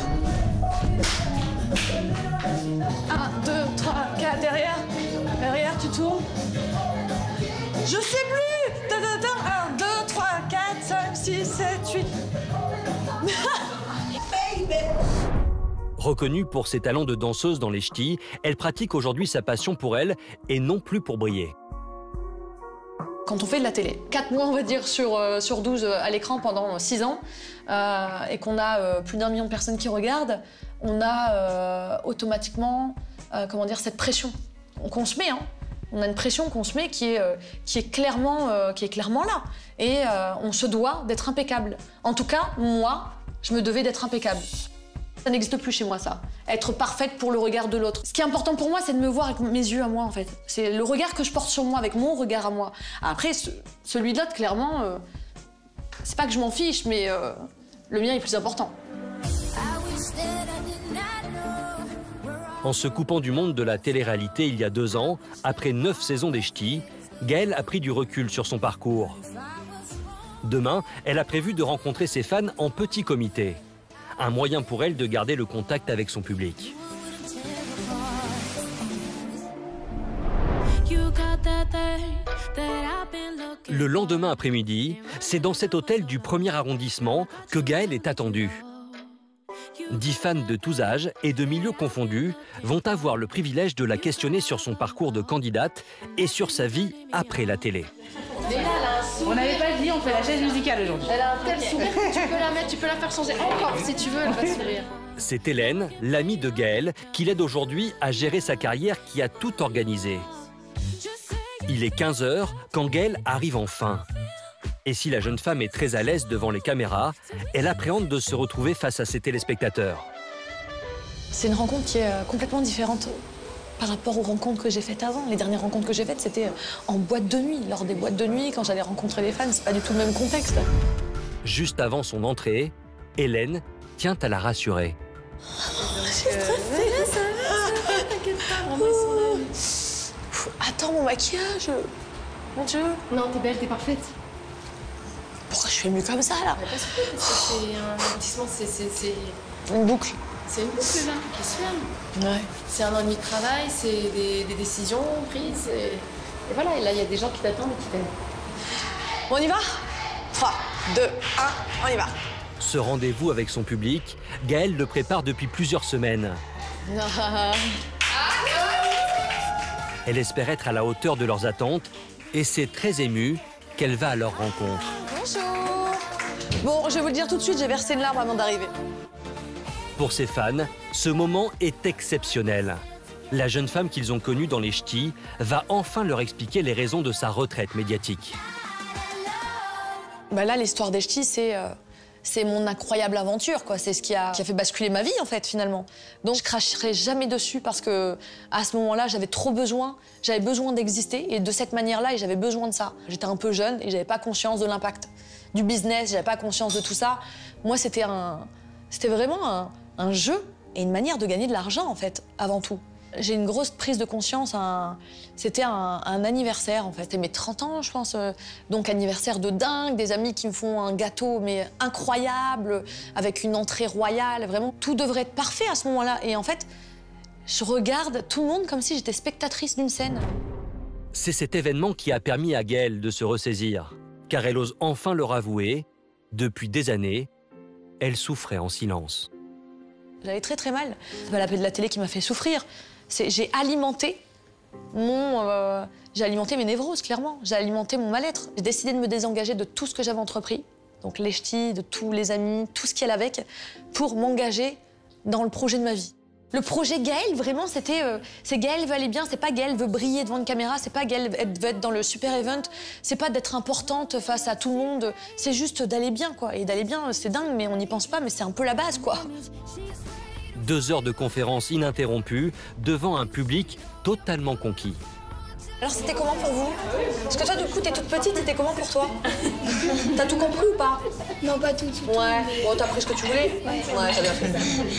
2, 3, 4, derrière. Derrière, tu tournes. Je sais plus. 1, 2, 3, 4, 5, 6, 7, 8. Reconnue pour ses talents de danseuse dans les ch'tis, elle pratique aujourd'hui sa passion pour elle et non plus pour briller. Quand on fait de la télé, 4 mois on va dire sur 12 à l'écran pendant 6 ans, et qu'on a plus d'1 million de personnes qui regardent, on a automatiquement cette pression qu'on se met. Hein. On a une pression qu'on se met qui est clairement là. Et on se doit d'être impeccable. En tout cas, moi, je me devais d'être impeccable. Ça n'existe plus chez moi, ça. Être parfaite pour le regard de l'autre. Ce qui est important pour moi, c'est de me voir avec mes yeux à moi, en fait. C'est le regard que je porte sur moi, avec mon regard à moi. Après, celui de l'autre, clairement, c'est pas que je m'en fiche, mais le mien est plus important. En se coupant du monde de la télé-réalité il y a 2 ans, après 9 saisons des Ch'tis, Gaëlle a pris du recul sur son parcours. Demain, elle a prévu de rencontrer ses fans en petit comité. Un moyen pour elle de garder le contact avec son public. Le lendemain après-midi, c'est dans cet hôtel du 1er arrondissement que Gaëlle est attendue. 10 fans de tous âges et de milieux confondus vont avoir le privilège de la questionner sur son parcours de candidate et sur sa vie après la télé. On n'avait pas dit, on fait la chaise musicale aujourd'hui. Elle a un tel sourire que tu peux la mettre, tu peux la faire changer encore si tu veux, elle va sourire. C'est Hélène, l'amie de Gaëlle, qui l'aide aujourd'hui à gérer sa carrière qui a tout organisé. Il est 15 h quand Gaëlle arrive enfin. Et si la jeune femme est très à l'aise devant les caméras, elle appréhende de se retrouver face à ses téléspectateurs. C'est une rencontre qui est complètement différente par rapport aux rencontres que j'ai faites avant. Les dernières rencontres que j'ai faites, c'était en boîte de nuit. Lors des boîtes de nuit, quand j'allais rencontrer des fans, c'est pas du tout le même contexte. Juste avant son entrée, Hélène tient à la rassurer. Je suis stressée, ça va, t'inquiète pas, on va s'en aller. Attends, mon maquillage, mon Dieu. Non, t'es belle, t'es parfaite. Pourquoi je fais mieux comme ça, là? Parce que c'est un aboutissement, c'est... Une boucle. C'est une boucle, là, qui se ferme. Ouais. C'est 1 an et demi de travail, c'est des décisions prises. Et voilà, et là, il y a des gens qui t'attendent et qui t'aiment. On y va? 3, 2, 1, on y va. Ce rendez-vous avec son public, Gaëlle le prépare depuis plusieurs semaines. Elle espère être à la hauteur de leurs attentes et c'est très émue qu'elle va à leur rencontre. Bonjour. Bon, je vais vous le dire tout de suite, j'ai versé une larme avant d'arriver. Pour ses fans, ce moment est exceptionnel. La jeune femme qu'ils ont connue dans les ch'tis va enfin leur expliquer les raisons de sa retraite médiatique. Bah là, l'histoire des ch'tis, c'est mon incroyable aventure, quoi. C'est ce qui a fait basculer ma vie, en fait, finalement. Donc, je cracherai jamais dessus parce que à ce moment-là, j'avais besoin d'exister et de cette manière-là, et j'avais besoin de ça. J'étais un peu jeune et j'avais pas conscience de l'impact du business, j'avais pas conscience de tout ça. Moi, c'était vraiment un jeu et une manière de gagner de l'argent, en fait, avant tout. J'ai une grosse prise de conscience, c'était un anniversaire en fait, c'était mes 30 ans je pense, donc anniversaire de dingue, des amis qui me font un gâteau mais incroyable, avec une entrée royale, vraiment tout devrait être parfait à ce moment-là et en fait je regarde tout le monde comme si j'étais spectatrice d'une scène. C'est cet événement qui a permis à Gaëlle de se ressaisir, car elle ose enfin leur avouer, depuis des années, elle souffrait en silence. J'allais très très mal, c'est pas la paix de la télé qui m'a fait souffrir. J'ai alimenté mes névroses, clairement. J'ai alimenté mon mal-être. J'ai décidé de me désengager de tout ce que j'avais entrepris, donc les ch'tis, de tous les amis, tout ce qui allait avec, pour m'engager dans le projet de ma vie. Le projet Gaëlle, vraiment, c'est Gaëlle veut aller bien, c'est pas Gaëlle veut briller devant une caméra, c'est pas Gaëlle veut être dans le super event, c'est pas d'être importante face à tout le monde, c'est juste d'aller bien, quoi. Et d'aller bien, c'est dingue, mais on n'y pense pas, mais c'est un peu la base, quoi. 2 heures de conférence ininterrompue devant un public totalement conquis. Alors c'était comment pour vous? Parce que toi du coup t'es toute petite, c'était comment pour toi? T'as tout compris ou pas? Non, pas tout. Ouais, bon t'as pris ce que tu voulais? Ouais, t'as bien fait.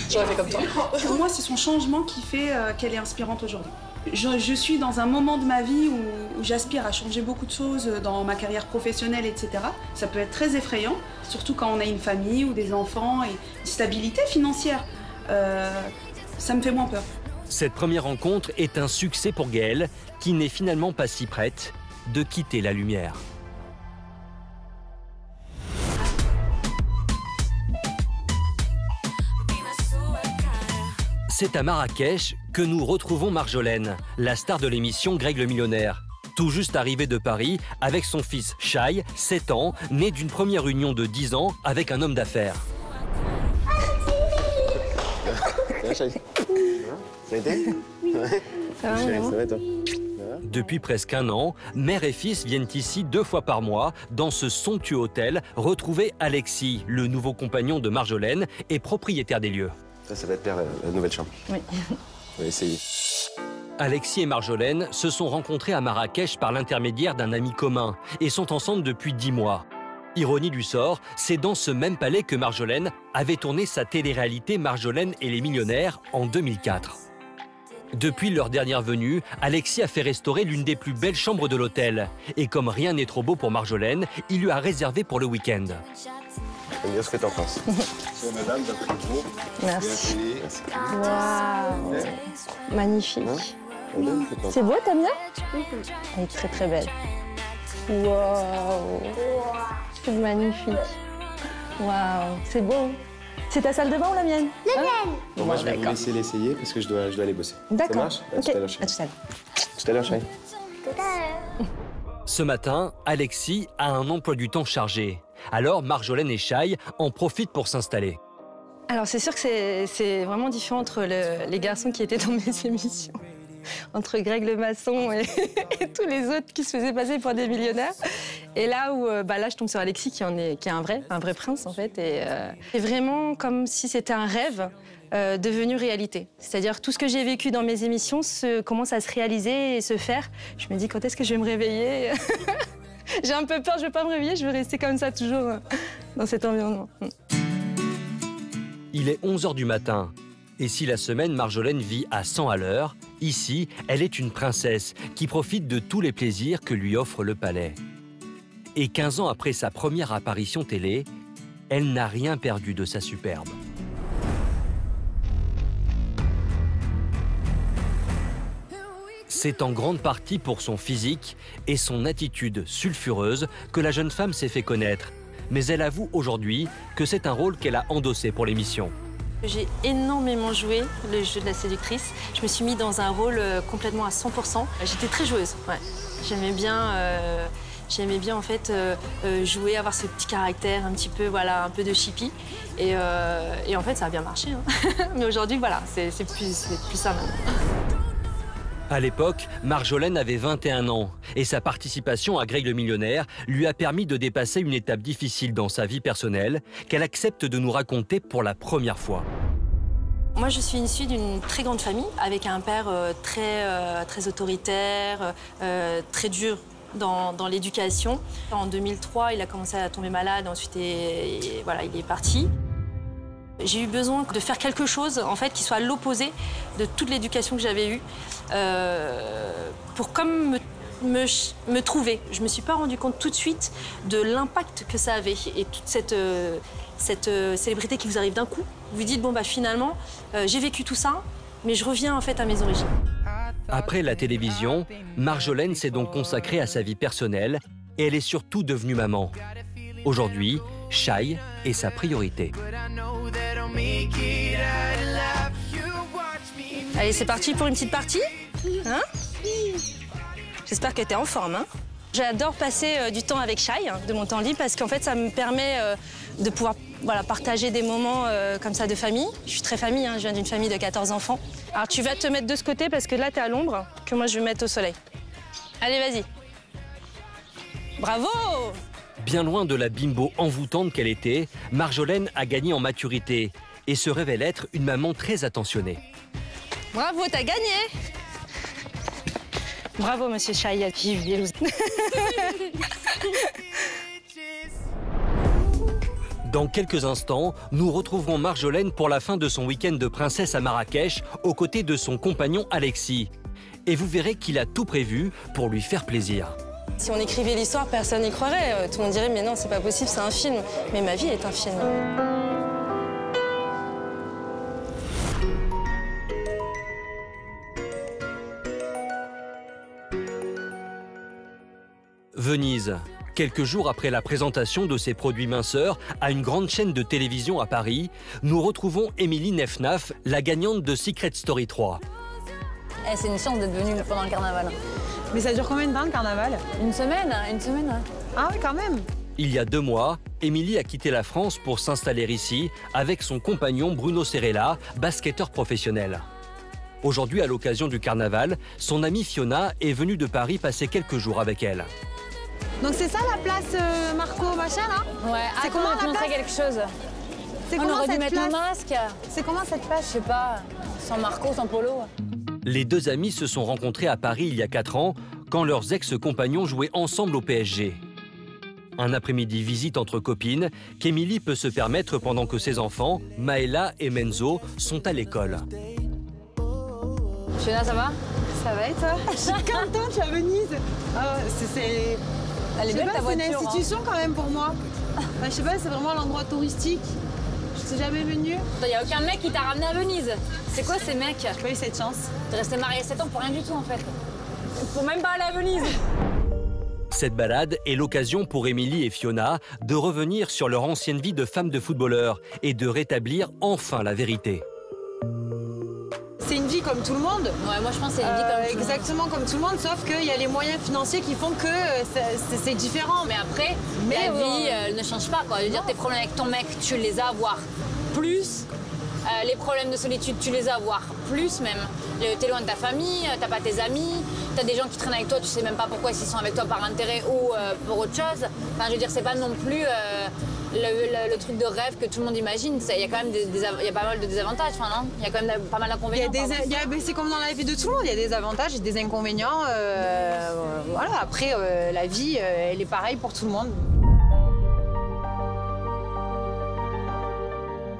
J'aurais fait comme toi. Pour moi c'est son changement qui fait qu'elle est inspirante aujourd'hui. Je suis dans un moment de ma vie où j'aspire à changer beaucoup de choses dans ma carrière professionnelle, etc. Ça peut être très effrayant, surtout quand on a une famille ou des enfants et une stabilité financière. Ça me fait moins peur. Cette première rencontre est un succès pour Gaëlle, qui n'est finalement pas si prête de quitter la lumière. C'est à Marrakech que nous retrouvons Marjolaine, la star de l'émission Greg le Millionnaire. Tout juste arrivée de Paris avec son fils Shai, 7 ans, né d'une première union de 10 ans avec un homme d'affaires. Ça a été? Ouais. Ça va, toi? Depuis presque 1 an, mère et fils viennent ici 2 fois par mois, dans ce somptueux hôtel, retrouver Alexis, le nouveau compagnon de Marjolaine et propriétaire des lieux. Ça va être la nouvelle chambre. Oui. On va essayer. Alexis et Marjolaine se sont rencontrés à Marrakech par l'intermédiaire d'un ami commun et sont ensemble depuis 10 mois. Ironie du sort, c'est dans ce même palais que Marjolaine avait tourné sa télé-réalité Marjolaine et les millionnaires en 2004. Depuis leur dernière venue, Alexis a fait restaurer l'une des plus belles chambres de l'hôtel. Et comme rien n'est trop beau pour Marjolaine, il lui a réservé pour le week-end. J'aime bien ce que t'en penses. Madame, Merci. Merci. Waouh, magnifique. C'est beau, t'aimes bien? Elle est très très belle. Waouh. C'est magnifique. Waouh, c'est beau. C'est ta salle de bain ou la mienne? La mienne. Bon, moi, je vais vous laisser l'essayer parce que je dois aller bosser. D'accord. Ça marche? À tout à l'heure, chérie. À tout à l'heure. Tout à l'heure, chérie. Ce matin, Alexis a un emploi du temps chargé. Alors, Marjolaine et Shai en profitent pour s'installer. Alors c'est sûr que c'est vraiment différent entre les garçons qui étaient dans mes émissions. Entre Greg le maçon et tous les autres qui se faisaient passer pour des millionnaires. Et là où là, je tombe sur Alexis qui est un vrai prince en fait. Et c'est vraiment comme si c'était un rêve devenu réalité. C'est-à-dire tout ce que j'ai vécu dans mes émissions commence à se réaliser et se faire. Je me dis quand est-ce que je vais me réveiller? J'ai un peu peur, je ne vais pas me réveiller, je vais rester comme ça toujours dans cet environnement. Il est 11 h du matin. Et si la semaine, Marjolaine vit à 100 à l'heure, ici, elle est une princesse qui profite de tous les plaisirs que lui offre le palais. Et 15 ans après sa première apparition télé, elle n'a rien perdu de sa superbe. C'est en grande partie pour son physique et son attitude sulfureuse que la jeune femme s'est fait connaître. Mais elle avoue aujourd'hui que c'est un rôle qu'elle a endossé pour l'émission. J'ai énormément joué le jeu de la séductrice. Je me suis mis dans un rôle complètement à 100%. J'étais très joueuse, ouais. J'aimais bien en fait jouer, avoir ce petit caractère un petit peu, voilà, un peu de chippie. Et en fait, ça a bien marché. Hein. Mais aujourd'hui, voilà, c'est plus ça maintenant. À l'époque, Marjolaine avait 21 ans et sa participation à Greg le millionnaire lui a permis de dépasser une étape difficile dans sa vie personnelle qu'elle accepte de nous raconter pour la première fois. Moi, je suis issue d'une très grande famille avec un père très autoritaire, très dur dans l'éducation. En 2003, il a commencé à tomber malade, ensuite voilà, il est parti. J'ai eu besoin de faire quelque chose en fait, qui soit à l'opposé de toute l'éducation que j'avais eue pour comme me trouver. Je ne me suis pas rendu compte tout de suite de l'impact que ça avait et toute cette célébrité qui vous arrive d'un coup. Vous vous dites, bon, bah, finalement, j'ai vécu tout ça, mais je reviens en fait à mes origines. Après la télévision, Marjolaine s'est donc consacrée à sa vie personnelle et elle est surtout devenue maman. Aujourd'hui, Shai est sa priorité. Allez, c'est parti pour une petite partie, hein? J'espère que tu es en forme, hein? J'adore passer du temps avec Shai, de mon temps libre, parce qu'en fait, ça me permet de pouvoir partager des moments comme ça de famille. Je suis très famille, hein, je viens d'une famille de 14 enfants. Alors, tu vas te mettre de ce côté, parce que là, tu es à l'ombre, que moi, je vais me mettre au soleil. Allez, vas-y. Bravo! Bien loin de la bimbo envoûtante qu'elle était, Marjolaine a gagné en maturité et se révèle être une maman très attentionnée. Bravo, t'as gagné! Bravo, monsieur Shai. Dans quelques instants, nous retrouverons Marjolaine pour la fin de son week-end de princesse à Marrakech, aux côtés de son compagnon Alexis. Et vous verrez qu'il a tout prévu pour lui faire plaisir. Si on écrivait l'histoire, personne n'y croirait. Tout le monde dirait, mais non, c'est pas possible, c'est un film. Mais ma vie est un film. Venise. Quelques jours après la présentation de ses produits minceurs à une grande chaîne de télévision à Paris, nous retrouvons Émilie Nefnaf, la gagnante de Secret Story 3. C'est une chance d'être venue pendant le carnaval. Mais ça dure combien de temps le carnaval? Une semaine. Ah oui, quand même. Il y a 2 mois, Émilie a quitté la France pour s'installer ici avec son compagnon Bruno Serrella, basketteur professionnel. Aujourd'hui, à l'occasion du carnaval, son amie Fiona est venue de Paris passer quelques jours avec elle. Donc c'est ça la place Marco machin là? Ouais, c'est comment la montrer quelque chose. C'est on comment aurait dû cette mettre place? le masque. C'est comment cette place? Je sais pas, sans Marco, sans Polo. Les 2 amis se sont rencontrés à Paris il y a 4 ans, quand leurs ex-compagnons jouaient ensemble au PSG. Un après-midi visite entre copines qu'Émilie peut se permettre pendant que ses enfants, Maëla et Menzo, sont à l'école. Fiona, ça va? Ça va et toi? Je suis contente, je suis à Venise. C'est... Elle est belle ta voiture. C'est une institution quand même pour moi. Je sais pas, c'est vraiment l'endroit touristique. Je suis jamais venue. Il n'y a aucun mec qui t'a ramené à Venise. C'est quoi ces mecs? J'ai pas eu cette chance. T'es resté mariée 7 ans pour rien du tout en fait. Pour même pas aller à Venise. Cette balade est l'occasion pour Émilie et Fiona de revenir sur leur ancienne vie de femmes de footballeurs et de rétablir enfin la vérité. C'est une vie comme tout le monde. Ouais, moi je pense que c'est une vie comme tout le monde. Exactement comme tout le monde, sauf qu'il y a les moyens financiers qui font que c'est différent. Mais après, la vie ne change pas, quoi. Je veux dire, tes problèmes avec ton mec, tu les as, voire plus. Les problèmes de solitude, tu les as, voire plus même. T'es loin de ta famille, t'as pas tes amis, t'as des gens qui traînent avec toi, tu sais même pas pourquoi s'ils sont avec toi par intérêt ou pour autre chose. Enfin, je veux dire, c'est pas non plus le truc de rêve que tout le monde imagine. Il y a quand même y a pas mal de désavantages, enfin non? Il y a quand même pas mal d'inconvénients. C'est comme dans la vie de tout le monde, il y a des avantages et des inconvénients. Voilà, après, la vie, elle est pareille pour tout le monde.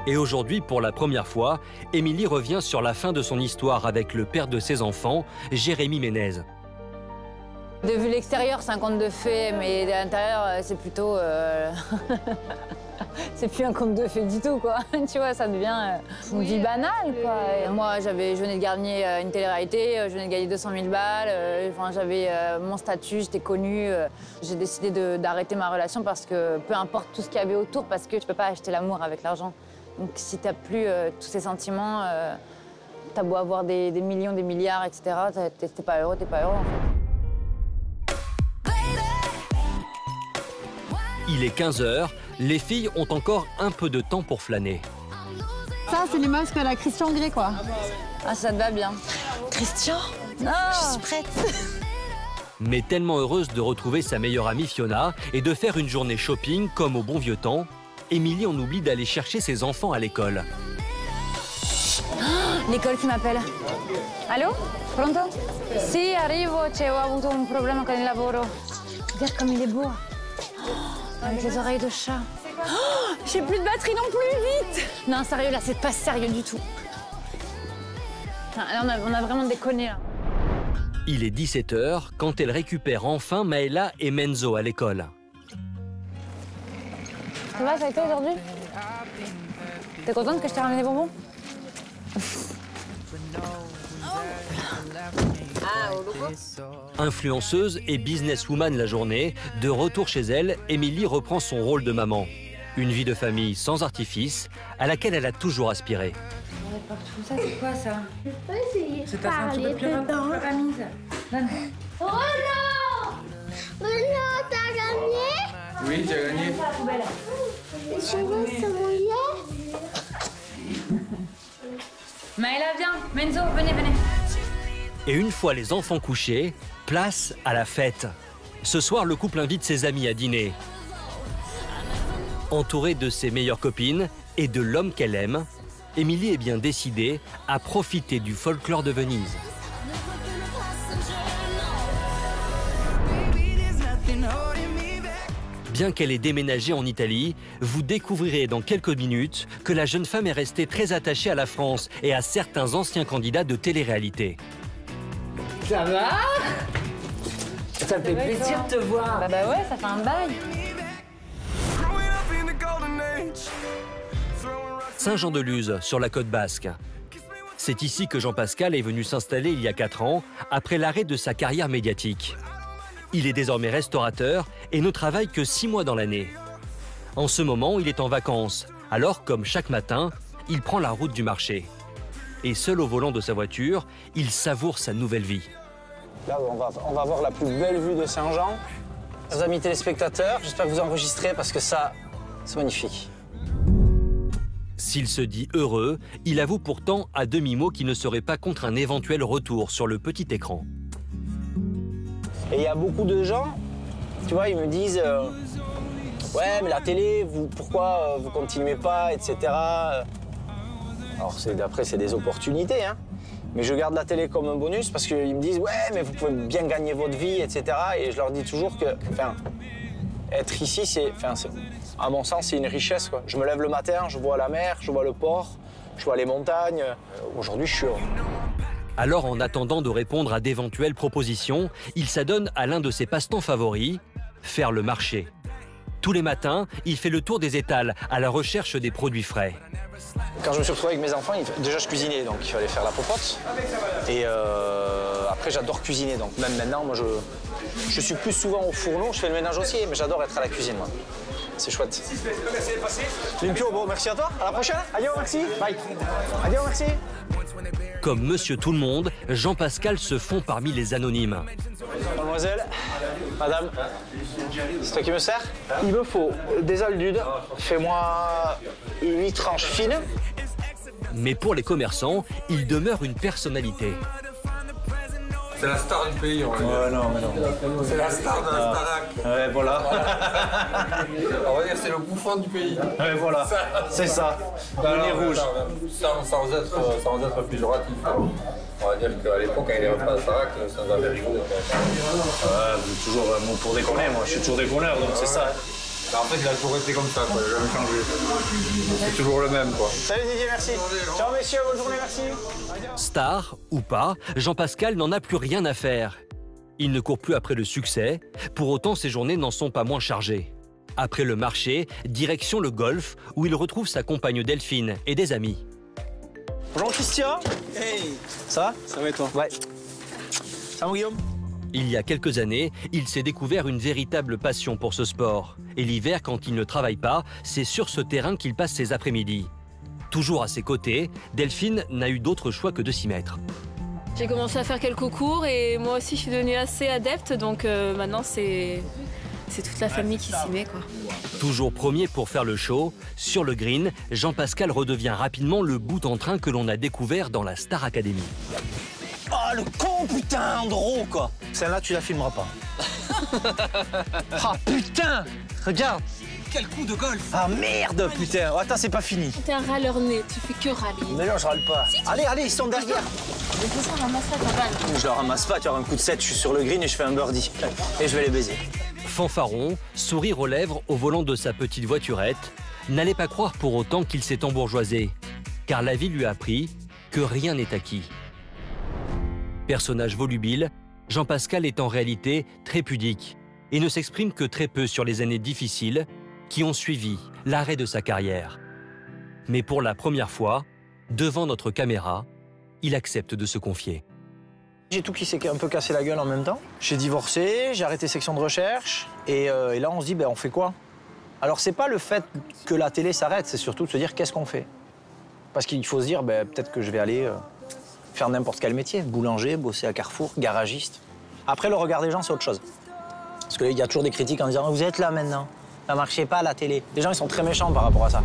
Et aujourd'hui, pour la première fois, Émilie revient sur la fin de son histoire avec le père de ses enfants, Jérémy Ménez. De vue l'extérieur, c'est un conte de fées, mais de l'intérieur, c'est plutôt... c'est plus un conte de fées du tout, quoi. Tu vois, ça devient une vie banale, quoi. Et moi, je venais de gagner une télé-réalité, je venais de gagner 200 000 balles, enfin, j'avais mon statut, j'étais connue. J'ai décidé d'arrêter ma relation parce que, peu importe tout ce qu'il y avait autour, parce que tu peux pas acheter l'amour avec l'argent. Donc si t'as plus tous ces sentiments, t'as beau avoir des millions, des milliards, etc., t'es pas heureux, en fait. Il est 15h, les filles ont encore un peu de temps pour flâner. Ça, c'est les masques à la Christian Grey, quoi. Ah, ça te va bien. Christian? Non. Je suis prête. Mais tellement heureuse de retrouver sa meilleure amie Fiona et de faire une journée shopping comme au bon vieux temps, Émilie en oublie d'aller chercher ses enfants à l'école. L'école qui m'appelle. Allô? Pronto? Si, arrivo, ho avuto un problema con il lavoro. Regarde comme il est beau. Avec les oreilles de chat. J'ai plus de batterie non plus, vite! Non, sérieux, là, c'est pas sérieux du tout. Là, on a vraiment déconné, là. Il est 17h quand elle récupère enfin Maëla et Menzo à l'école. Ça va, ça a été aujourd'hui? T'es contente que je t'ai ramené des bonbons? Influenceuse et businesswoman la journée, de retour chez elle, Émilie reprend son rôle de maman. Une vie de famille sans artifice, à laquelle elle a toujours aspiré. Ça, c'est quoi, ça? Je peux essayer de parler dedans. Donne. Renaud! Renaud, t'as gagné? Oui, j'ai gagné. Les cheveux se mouillaient. Maëla, viens. Menzo, venez. Et une fois les enfants couchés, place à la fête. Ce soir, le couple invite ses amis à dîner. Entourée de ses meilleures copines et de l'homme qu'elle aime, Émilie est bien décidée à profiter du folklore de Venise. Bien qu'elle ait déménagé en Italie, vous découvrirez dans quelques minutes que la jeune femme est restée très attachée à la France et à certains anciens candidats de télé-réalité. Ça va? Ça me fait plaisir de te voir. Bah ouais, ça fait un bail. Saint-Jean-de-Luz, sur la côte basque. C'est ici que Jean-Pascal est venu s'installer il y a 4 ans, après l'arrêt de sa carrière médiatique. Il est désormais restaurateur et ne travaille que 6 mois dans l'année. En ce moment, il est en vacances. Alors, comme chaque matin, il prend la route du marché. Et seul au volant de sa voiture, il savoure sa nouvelle vie. Là, on va voir la plus belle vue de Saint-Jean. Les amis téléspectateurs, j'espère que vous enregistrez parce que ça, c'est magnifique. S'il se dit heureux, il avoue pourtant à demi-mot qu'il ne serait pas contre un éventuel retour sur le petit écran. Et il y a beaucoup de gens, tu vois, ils me disent ouais, mais la télé, pourquoi vous continuez pas, etc. Alors d'après, c'est des opportunités, hein. Mais je garde la télé comme un bonus parce qu'ils me disent ouais, mais vous pouvez bien gagner votre vie, etc. Et je leur dis toujours que, être ici, à mon sens, c'est une richesse, quoi. Je me lève le matin, je vois la mer, je vois le port, je vois les montagnes. Aujourd'hui, je suis heureux. Alors, en attendant de répondre à d'éventuelles propositions, il s'adonne à l'un de ses passe-temps favoris, faire le marché. Tous les matins, il fait le tour des étals à la recherche des produits frais. Quand je me suis retrouvé avec mes enfants, déjà je cuisinais, donc il fallait faire la popote. Et après, j'adore cuisiner, donc même maintenant, moi, Je suis plus souvent au fourneau, je fais le ménage aussi, mais j'adore être à la cuisine, moi. C'est chouette. Limpio, bon, merci à toi. À la prochaine. Adieu, merci. Bye. Adieu, merci. Comme Monsieur Tout-le-Monde, Jean-Pascal se fond parmi les anonymes. Mademoiselle, madame, c'est toi qui me sers? Il me faut des aldudes. Fais-moi 8 tranches fines. Mais pour les commerçants, il demeure une personnalité. C'est la star du pays, on va dire. Ouais, non, mais non. C'est la star de la Starac. Ouais, voilà. On va dire c'est le bouffon du pays. Ouais, voilà. C'est ça. Le nez rouge. Sans être péjoratif. On va dire qu'à l'époque, quand il est rentré à Starac, ça nous avait rigolé. Ouais, vous êtes toujours pour déconner, moi. Je suis toujours déconneur, donc c'est ça. En fait, il a toujours été comme ça, quoi. Il n'a jamais changé. C'est toujours le même, quoi. Salut Didier, merci. Ciao messieurs, bonne journée, merci. Star ou pas, Jean-Pascal n'en a plus rien à faire. Il ne court plus après le succès, pour autant ses journées n'en sont pas moins chargées. Après le marché, direction le golf, où il retrouve sa compagne Delphine et des amis. Bonjour Christian. Hey. Ça va? Ça va et toi? Ouais. Ça va Guillaume? Il y a quelques années, il s'est découvert une véritable passion pour ce sport. Et l'hiver, quand il ne travaille pas, c'est sur ce terrain qu'il passe ses après-midi. Toujours à ses côtés, Delphine n'a eu d'autre choix que de s'y mettre. J'ai commencé à faire quelques cours et moi aussi je suis devenue assez adepte, donc maintenant c'est toute la famille qui s'y met, quoi. Toujours premier pour faire le show, sur le green, Jean-Pascal redevient rapidement le bout en train que l'on a découvert dans la Star Academy. Ah, le con, putain, Andro, quoi. Celle-là, tu la filmeras pas. Ah, putain. Regarde. Quel coup de golf. Ah, merde, putain. Oh, attends, c'est pas fini. T'es un râleur-né, tu fais que râler. Mais non, je râle pas. Allez, allez, ils sont derrière. Mais fais ça, ramasse-la, ta balle. Je la ramasse pas, tu auras un coup de 7, je suis sur le green et je fais un birdie. Et je vais les baiser. Fanfaron, sourire aux lèvres au volant de sa petite voiturette, n'allait pas croire pour autant qu'il s'est embourgeoisé. Car la vie lui a appris que rien n'est acquis. Personnage volubile, Jean-Pascal est en réalité très pudique et ne s'exprime que très peu sur les années difficiles qui ont suivi l'arrêt de sa carrière. Mais pour la première fois, devant notre caméra, il accepte de se confier. J'ai tout qui s'est un peu cassé la gueule en même temps. J'ai divorcé, j'ai arrêté section de recherche et là on se dit, ben, on fait quoi? Alors c'est pas le fait que la télé s'arrête, c'est surtout de se dire qu'est-ce qu'on fait? Parce qu'il faut se dire, ben, peut-être que je vais aller faire n'importe quel métier, boulanger, bosser à Carrefour, garagiste. Après, le regard des gens, c'est autre chose. Parce qu'il y a toujours des critiques en disant « Vous êtes là maintenant, ça marchait pas à la télé ». Les gens, ils sont très méchants par rapport à ça.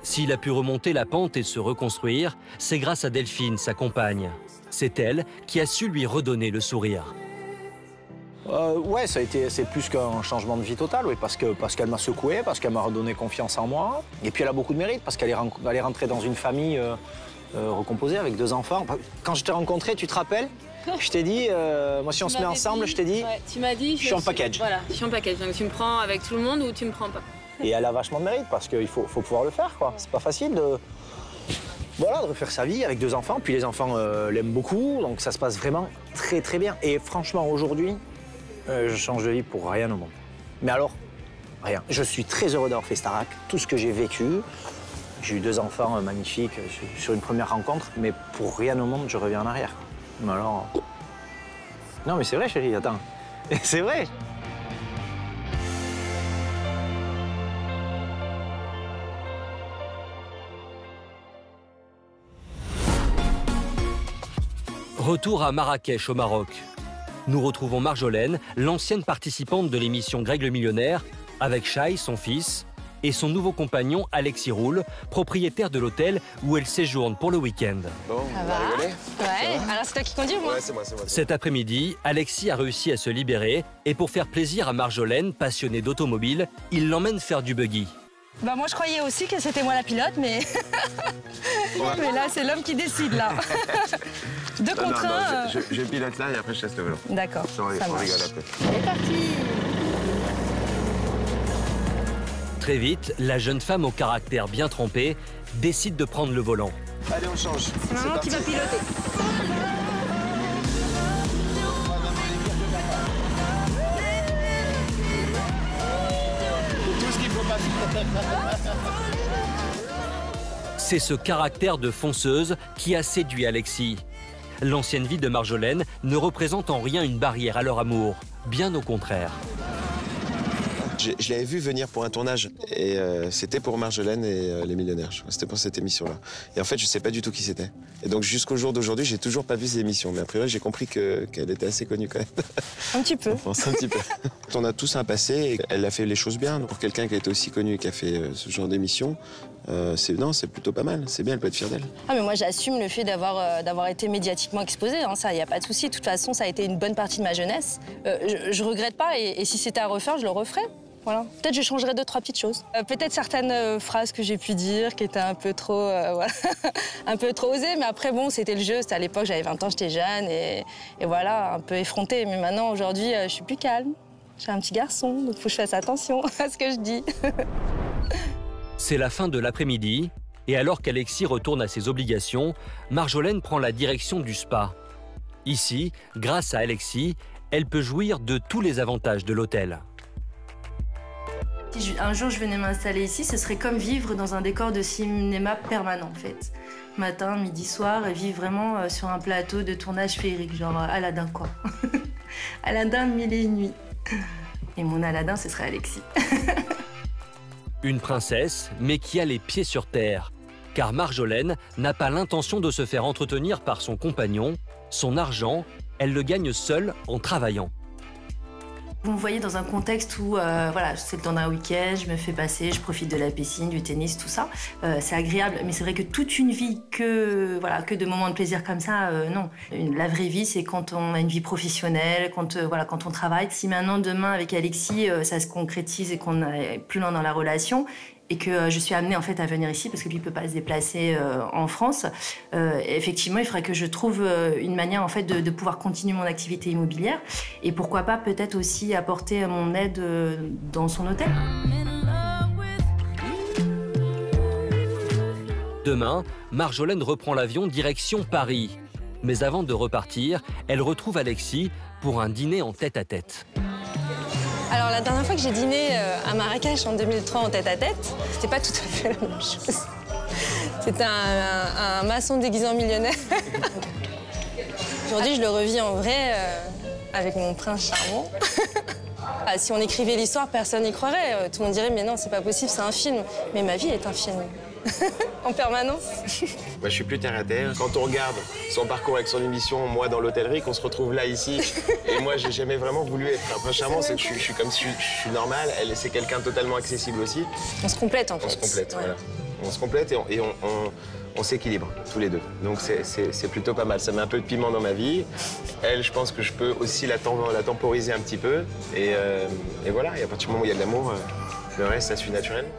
S'il a pu remonter la pente et se reconstruire, c'est grâce à Delphine, sa compagne. C'est elle qui a su lui redonner le sourire. Ouais, c'est plus qu'un changement de vie total, oui, parce qu'elle m'a secoué, parce qu'elle m'a redonné confiance en moi. Et puis elle a beaucoup de mérite, parce qu'elle est rentrée dans une famille recomposée avec 2 enfants. Quand je t'ai rencontré, tu te rappelles? Je t'ai dit, moi si on se met ensemble, je t'ai dit, ouais, tu m'as dit, je suis en package. Voilà, je suis en package, donc tu me prends avec tout le monde ou tu me prends pas. Et elle a vachement de mérite, parce qu'il faut pouvoir le faire, quoi. C'est pas facile de refaire sa vie avec 2 enfants, puis les enfants l'aiment beaucoup, donc ça se passe vraiment très très bien. Et franchement, aujourd'hui, je change de vie pour rien au monde. Mais alors, rien. Je suis très heureux d'avoir fait Starac, tout ce que j'ai vécu. J'ai eu 2 enfants magnifiques sur une première rencontre, mais pour rien au monde, je reviens en arrière. Mais alors... Non, mais c'est vrai, chérie, attends. C'est vrai. Retour à Marrakech, au Maroc. Nous retrouvons Marjolaine, l'ancienne participante de l'émission Greg le Millionnaire, avec Shai, son fils, et son nouveau compagnon Alexis Roule, propriétaire de l'hôtel où elle séjourne pour le week-end. Bon, Ça va? Ouais, alors c'est toi qui conduis ou moi? Ouais, c'est moi. Cet après-midi, Alexis a réussi à se libérer et pour faire plaisir à Marjolaine, passionnée d'automobile, il l'emmène faire du buggy. Bah moi je croyais aussi que c'était moi la pilote, mais mais là c'est l'homme qui décide là. 2 contre 1. Je pilote là et après je laisse le volant. D'accord. On rigole après. C'est parti. Très vite, la jeune femme au caractère bien trempé décide de prendre le volant. Allez, on change. C'est maman qui va piloter. Tout ce qu'il faut pas faire. C'est ce caractère de fonceuse qui a séduit Alexis. L'ancienne vie de Marjolaine ne représente en rien une barrière à leur amour. bien au contraire. Je l'avais vu venir pour un tournage et c'était pour Marjolaine et Les Millionnaires. C'était pour cette émission-là. Et en fait, je sais pas du tout qui c'était. Et donc jusqu'au jour d'aujourd'hui, j'ai toujours pas vu ces émissions. Mais a priori, j'ai compris qu'elle était assez connue quand même. Un petit peu. Enfin, un petit peu. On a tous un passé et elle a fait les choses bien. Pour quelqu'un qui a été aussi connu et qui a fait ce genre d'émission, c'est plutôt pas mal. C'est bien, elle peut être fière d'elle. Ah mais moi j'assume le fait d'avoir été médiatiquement exposée, hein, ça, il n'y a pas de souci. De toute façon, ça a été une bonne partie de ma jeunesse. Je regrette pas et si c'était à refaire, je le referais. Voilà. Peut-être je changerais 2-3 petites choses. Peut-être certaines phrases que j'ai pu dire qui étaient un peu trop, voilà, un peu trop osées. Mais après, bon, c'était le jeu. C'était à l'époque, j'avais 20 ans, j'étais jeune et voilà, un peu effrontée. Mais maintenant, aujourd'hui, je suis plus calme. J'ai un petit garçon, donc il faut que je fasse attention à ce que je dis. C'est la fin de l'après-midi et alors qu'Alexis retourne à ses obligations, Marjolaine prend la direction du spa. Ici, grâce à Alexis, elle peut jouir de tous les avantages de l'hôtel. Si un jour je venais m'installer ici, ce serait comme vivre dans un décor de cinéma permanent en fait. Matin, midi, soir, et vivre vraiment sur un plateau de tournage féerique, genre Aladdin quoi. Aladdin 1001 nuits. Et mon Aladdin, ce serait Alexis. Une princesse, mais qui a les pieds sur terre. Car Marjolaine n'a pas l'intention de se faire entretenir par son compagnon. Son argent, elle le gagne seule en travaillant. Vous me voyez dans un contexte où voilà, c'est le temps d'un week-end, je me fais passer, je profite de la piscine, du tennis, tout ça. C'est agréable, mais c'est vrai que toute une vie que de moments de plaisir comme ça, non. La vraie vie, c'est quand on a une vie professionnelle, quand on travaille. Si maintenant, demain, avec Alexis, ça se concrétise et qu'on est plus loin dans la relation, et que je suis amenée en fait à venir ici parce que lui ne peut pas se déplacer en France. Effectivement, il faudrait que je trouve une manière en fait de pouvoir continuer mon activité immobilière et pourquoi pas peut-être aussi apporter mon aide dans son hôtel. Demain, Marjolaine reprend l'avion direction Paris. Mais avant de repartir, elle retrouve Alexis pour un dîner en tête-à-tête. Alors la dernière fois que j'ai dîné à Marrakech en 2003 en tête-à-tête, c'était pas tout à fait la même chose. C'était un maçon déguisé en millionnaire. Aujourd'hui, je le revis en vrai avec mon prince charmant. Si on écrivait l'histoire, personne n'y croirait. Tout le monde dirait mais non, c'est pas possible, c'est un film. Mais ma vie est un film. En permanence. Je suis plus terre à terre. Quand on regarde son parcours avec son émission, moi dans l'hôtellerie, qu'on se retrouve là, ici, et moi j'ai jamais vraiment voulu être un prince charmant, c'est que je suis comme si je suis normal, elle c'est quelqu'un de totalement accessible aussi. On se complète en fait. On se complète, ouais. Voilà. On se complète et on s'équilibre, tous les deux. Donc c'est plutôt pas mal. Ça met un peu de piment dans ma vie. Elle, je pense que je peux aussi la temporiser un petit peu. Et voilà, et à partir du moment où il y a de l'amour, le reste, ça suit naturellement.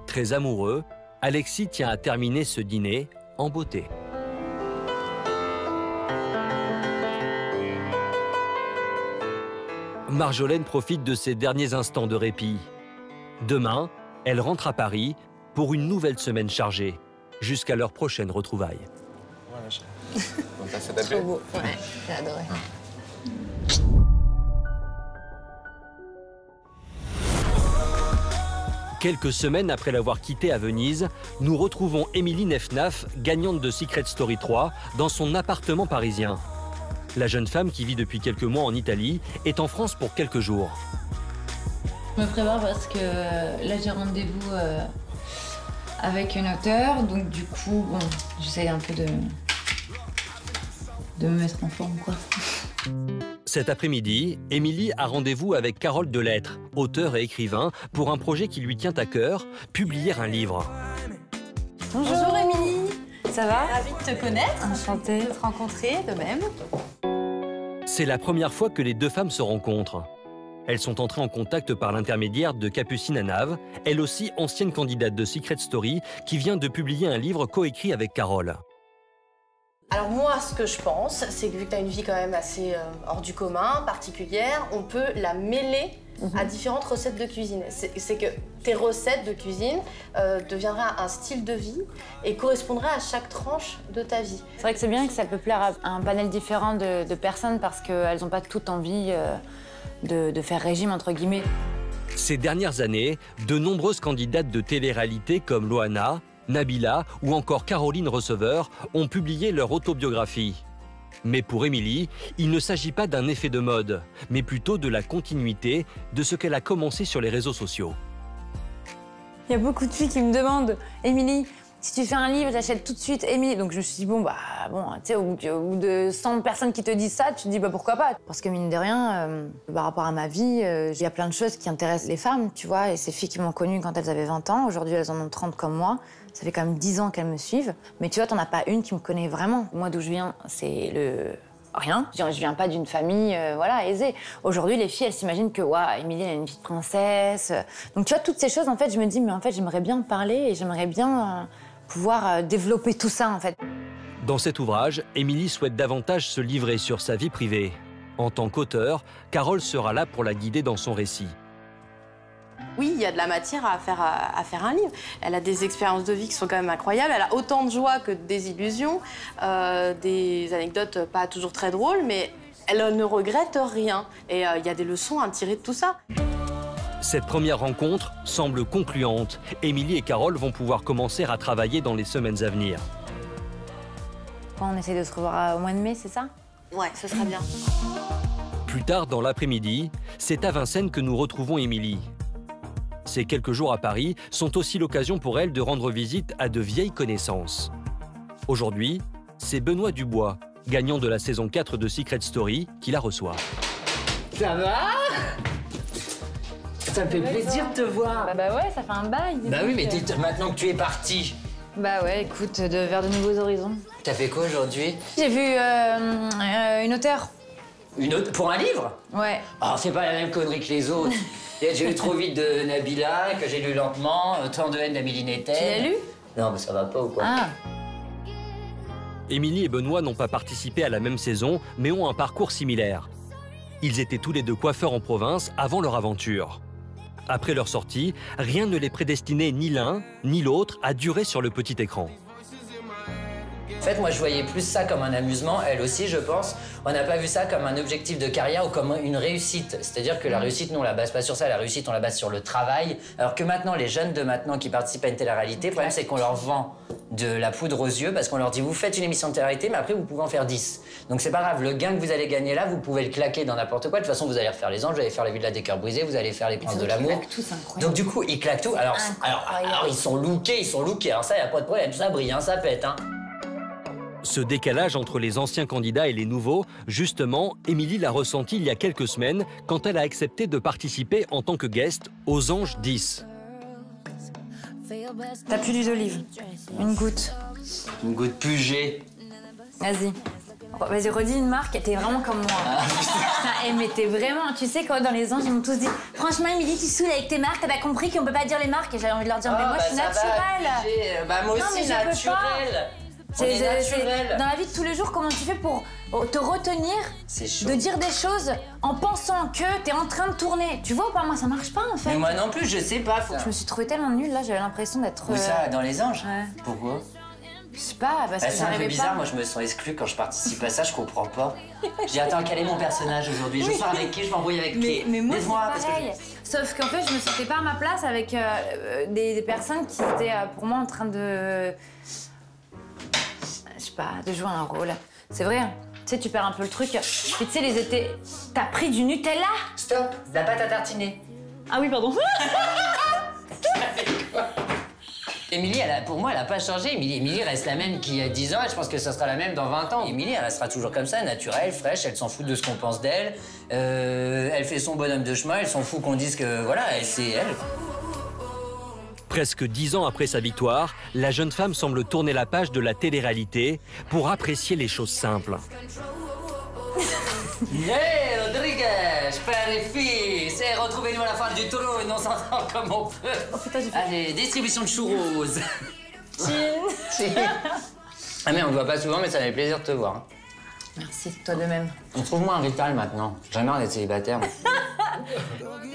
Très amoureux, Alexis tient à terminer ce dîner en beauté. Marjolaine profite de ses derniers instants de répit. Demain, elle rentre à Paris pour une nouvelle semaine chargée, jusqu'à leur prochaine retrouvaille. Voilà, ça t'a plu ? Trop beau, ouais, j'ai adoré. Quelques semaines après l'avoir quittée à Venise, nous retrouvons Émilie Nefnaf, gagnante de Secret Story 3, dans son appartement parisien. La jeune femme qui vit depuis quelques mois en Italie est en France pour quelques jours. Je me prépare parce que là j'ai rendez-vous avec une auteure, donc du coup, bon, j'essaie un peu de me mettre en forme, quoi. Cet après-midi, Émilie a rendez-vous avec Carole Delettre, auteur et écrivain, pour un projet qui lui tient à cœur, publier un livre. Bonjour Émilie, ça va? Ravie de te connaître. Enchantée de te rencontrer, de même. C'est la première fois que les deux femmes se rencontrent. Elles sont entrées en contact par l'intermédiaire de Capucine Anave, elle aussi ancienne candidate de Secret Story, qui vient de publier un livre coécrit avec Carole. Alors moi, ce que je pense, c'est que vu que tu as une vie quand même assez hors du commun, particulière, on peut la mêler à différentes recettes de cuisine. C'est que tes recettes de cuisine deviendraient un style de vie et correspondraient à chaque tranche de ta vie. C'est vrai que c'est bien que ça peut plaire à un panel différent de personnes parce qu'elles n'ont pas toutes envie de faire régime, entre guillemets. Ces dernières années, de nombreuses candidates de télé-réalité comme Loana, Nabila ou encore Caroline Receveur ont publié leur autobiographie. Mais pour Émilie, il ne s'agit pas d'un effet de mode, mais plutôt de la continuité de ce qu'elle a commencé sur les réseaux sociaux. Il y a beaucoup de filles qui me demandent « Émilie, si tu fais un livre, j'achète tout de suite Émilie ». Donc je me suis dit, bon, tu sais, au bout de 100 personnes qui te disent ça, tu te dis, bah pourquoi pas. Parce que mine de rien, par rapport à ma vie, il y a plein de choses qui intéressent les femmes, tu vois. Et ces filles qui m'ont connue quand elles avaient 20 ans, aujourd'hui elles en ont 30 comme moi. Ça fait quand même 10 ans qu'elles me suivent. Mais tu vois, t'en as pas une qui me connaît vraiment. Moi, d'où je viens, c'est rien. Je viens pas d'une famille aisée. Aujourd'hui, les filles, elles s'imaginent que Émilie, elle a une vie de princesse. Donc tu vois, toutes ces choses, en fait, je me dis, mais en fait, j'aimerais bien parler et j'aimerais bien pouvoir développer tout ça, en fait. Dans cet ouvrage, Émilie souhaite davantage se livrer sur sa vie privée. En tant qu'auteur, Carole sera là pour la guider dans son récit. Oui, il y a de la matière à faire un livre. Elle a des expériences de vie qui sont quand même incroyables. Elle a autant de joie que de désillusions, des anecdotes pas toujours très drôles, mais elle ne regrette rien. Et il y a des leçons à tirer de tout ça. Cette première rencontre semble concluante. Émilie et Carole vont pouvoir commencer à travailler dans les semaines à venir. On essaie de se revoir au mois de mai, c'est ça? Ouais, ce sera bien. Plus tard dans l'après-midi, c'est à Vincennes que nous retrouvons Émilie. Ces quelques jours à Paris sont aussi l'occasion pour elle de rendre visite à de vieilles connaissances. Aujourd'hui, c'est Benoît Dubois, gagnant de la saison 4 de Secret Story, qui la reçoit. Ça va? Ça me fait plaisir de te voir. Bah ouais, ça fait un bail. Bah oui, mais maintenant que tu es parti. Bah ouais, écoute, vers de nouveaux horizons. T'as fait quoi aujourd'hui? J'ai vu une auteure. Pour un livre? Ouais. Oh, c'est pas la même connerie que les autres. J'ai lu Trop vite de Nabila, que j'ai lu lentement, Tant de haine d'Amélie Netten. Tu l'as lu? Non, mais ça va pas ou quoi? Ah. Émilie et Benoît n'ont pas participé à la même saison, mais ont un parcours similaire. Ils étaient tous les deux coiffeurs en province avant leur aventure. Après leur sortie, rien ne les prédestinait ni l'un ni l'autre à durer sur le petit écran. En fait, moi, je voyais plus ça comme un amusement, elle aussi, je pense. On n'a pas vu ça comme un objectif de carrière ou comme une réussite. C'est-à-dire que la réussite, nous, on la base pas sur ça. La réussite, on la base sur le travail. Alors que maintenant, les jeunes de maintenant qui participent à une télé-réalité, le problème, c'est qu'on leur vend de la poudre aux yeux parce qu'on leur dit, vous faites une émission de télé-réalité, mais après, vous pouvez en faire 10. Donc, c'est pas grave. Le gain que vous allez gagner là, vous pouvez le claquer dans n'importe quoi. De toute façon, vous allez refaire Les Anges, vous allez faire La Villa des Cœurs brisés, vous allez faire Les Princes de l'amour. Donc, du coup, ils claquent tout. Alors, ils sont lookés, Alors ça, y a pas de problème. Ça brille, hein, ça pète, hein. Ce décalage entre les anciens candidats et les nouveaux, justement, Émilie l'a ressenti il y a quelques semaines quand elle a accepté de participer en tant que guest aux Anges 10. T'as plus d'huile d'olive. Une goutte. Une goutte Puget. Vas-y. Vas-y, redis une marque, t'es vraiment comme moi. Putain, mais t'es vraiment... Tu sais, quand dans Les Anges, ils m'ont tous dit « Franchement, Émilie, tu saoules avec tes marques, t'as pas compris qu'on peut pas dire les marques ?» Et j'avais envie de leur dire « Mais moi, je suis naturelle. » Bah, moi aussi, naturelle. C'est dans la vie de tous les jours, comment tu fais pour te retenir de dire des choses en pensant que t'es en train de tourner? Tu vois ou pas? Moi, ça marche pas, en fait. Mais moi non plus, je sais pas. Je me suis trouvée tellement nulle, là, j'avais l'impression d'être... Où ça, dans Les Anges? Ouais. Pourquoi? Je sais pas, parce que c'est un peu j'arrivais bizarre, pas. moi je me sens exclue quand je participe à ça, je comprends pas. Je dis attends, quel est mon personnage aujourd'hui? Je sors avec qui? Je m'embrouille avec qui? Mais moi c'est pareil. Sauf qu'en fait, je me sentais pas à ma place avec des personnes qui étaient pour moi en train de... Je sais pas, de jouer un rôle. C'est vrai, hein. Tu sais, tu perds un peu le truc. Et tu sais, les étés... T'as pris du Nutella? Stop, de la pâte à tartiner. Ah oui, pardon. Émilie, pour moi, elle a pas changé. Émilie reste la même qu'il y a 10 ans et je pense que ça sera la même dans 20 ans. Émilie, elle restera toujours comme ça, naturelle, fraîche, elle s'en fout de ce qu'on pense d'elle. Elle fait son bonhomme de chemin, elle s'en fout qu'on dise que, voilà, c'est elle. Presque 10 ans après sa victoire, la jeune femme semble tourner la page de la télé-réalité pour apprécier les choses simples. Hey, Rodriguez, père et fils, retrouvez-nous à la fin du trône, on s'entend comme on peut. Oh, putain, allez, distribution de churros. Cheers. Ah mais on ne voit pas souvent, mais ça fait plaisir de te voir. Merci, toi de même. Trouve-moi un rital maintenant. J'en ai marre d'être célibataire.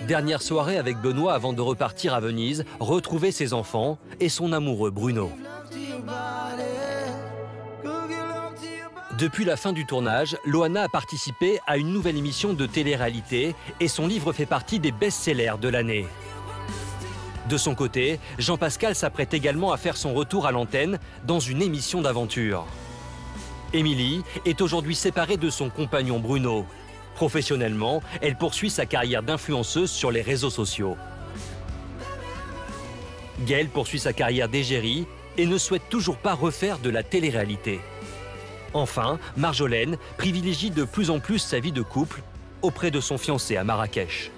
Dernière soirée avec Benoît avant de repartir à Venise, retrouver ses enfants et son amoureux Bruno. Depuis la fin du tournage, Loana a participé à une nouvelle émission de télé-réalité et son livre fait partie des best-sellers de l'année. De son côté, Jean-Pascal s'apprête également à faire son retour à l'antenne dans une émission d'aventure. Émilie est aujourd'hui séparée de son compagnon Bruno. Professionnellement, elle poursuit sa carrière d'influenceuse sur les réseaux sociaux. Gaëlle poursuit sa carrière d'égérie et ne souhaite toujours pas refaire de la télé-réalité. Enfin, Marjolaine privilégie de plus en plus sa vie de couple auprès de son fiancé à Marrakech.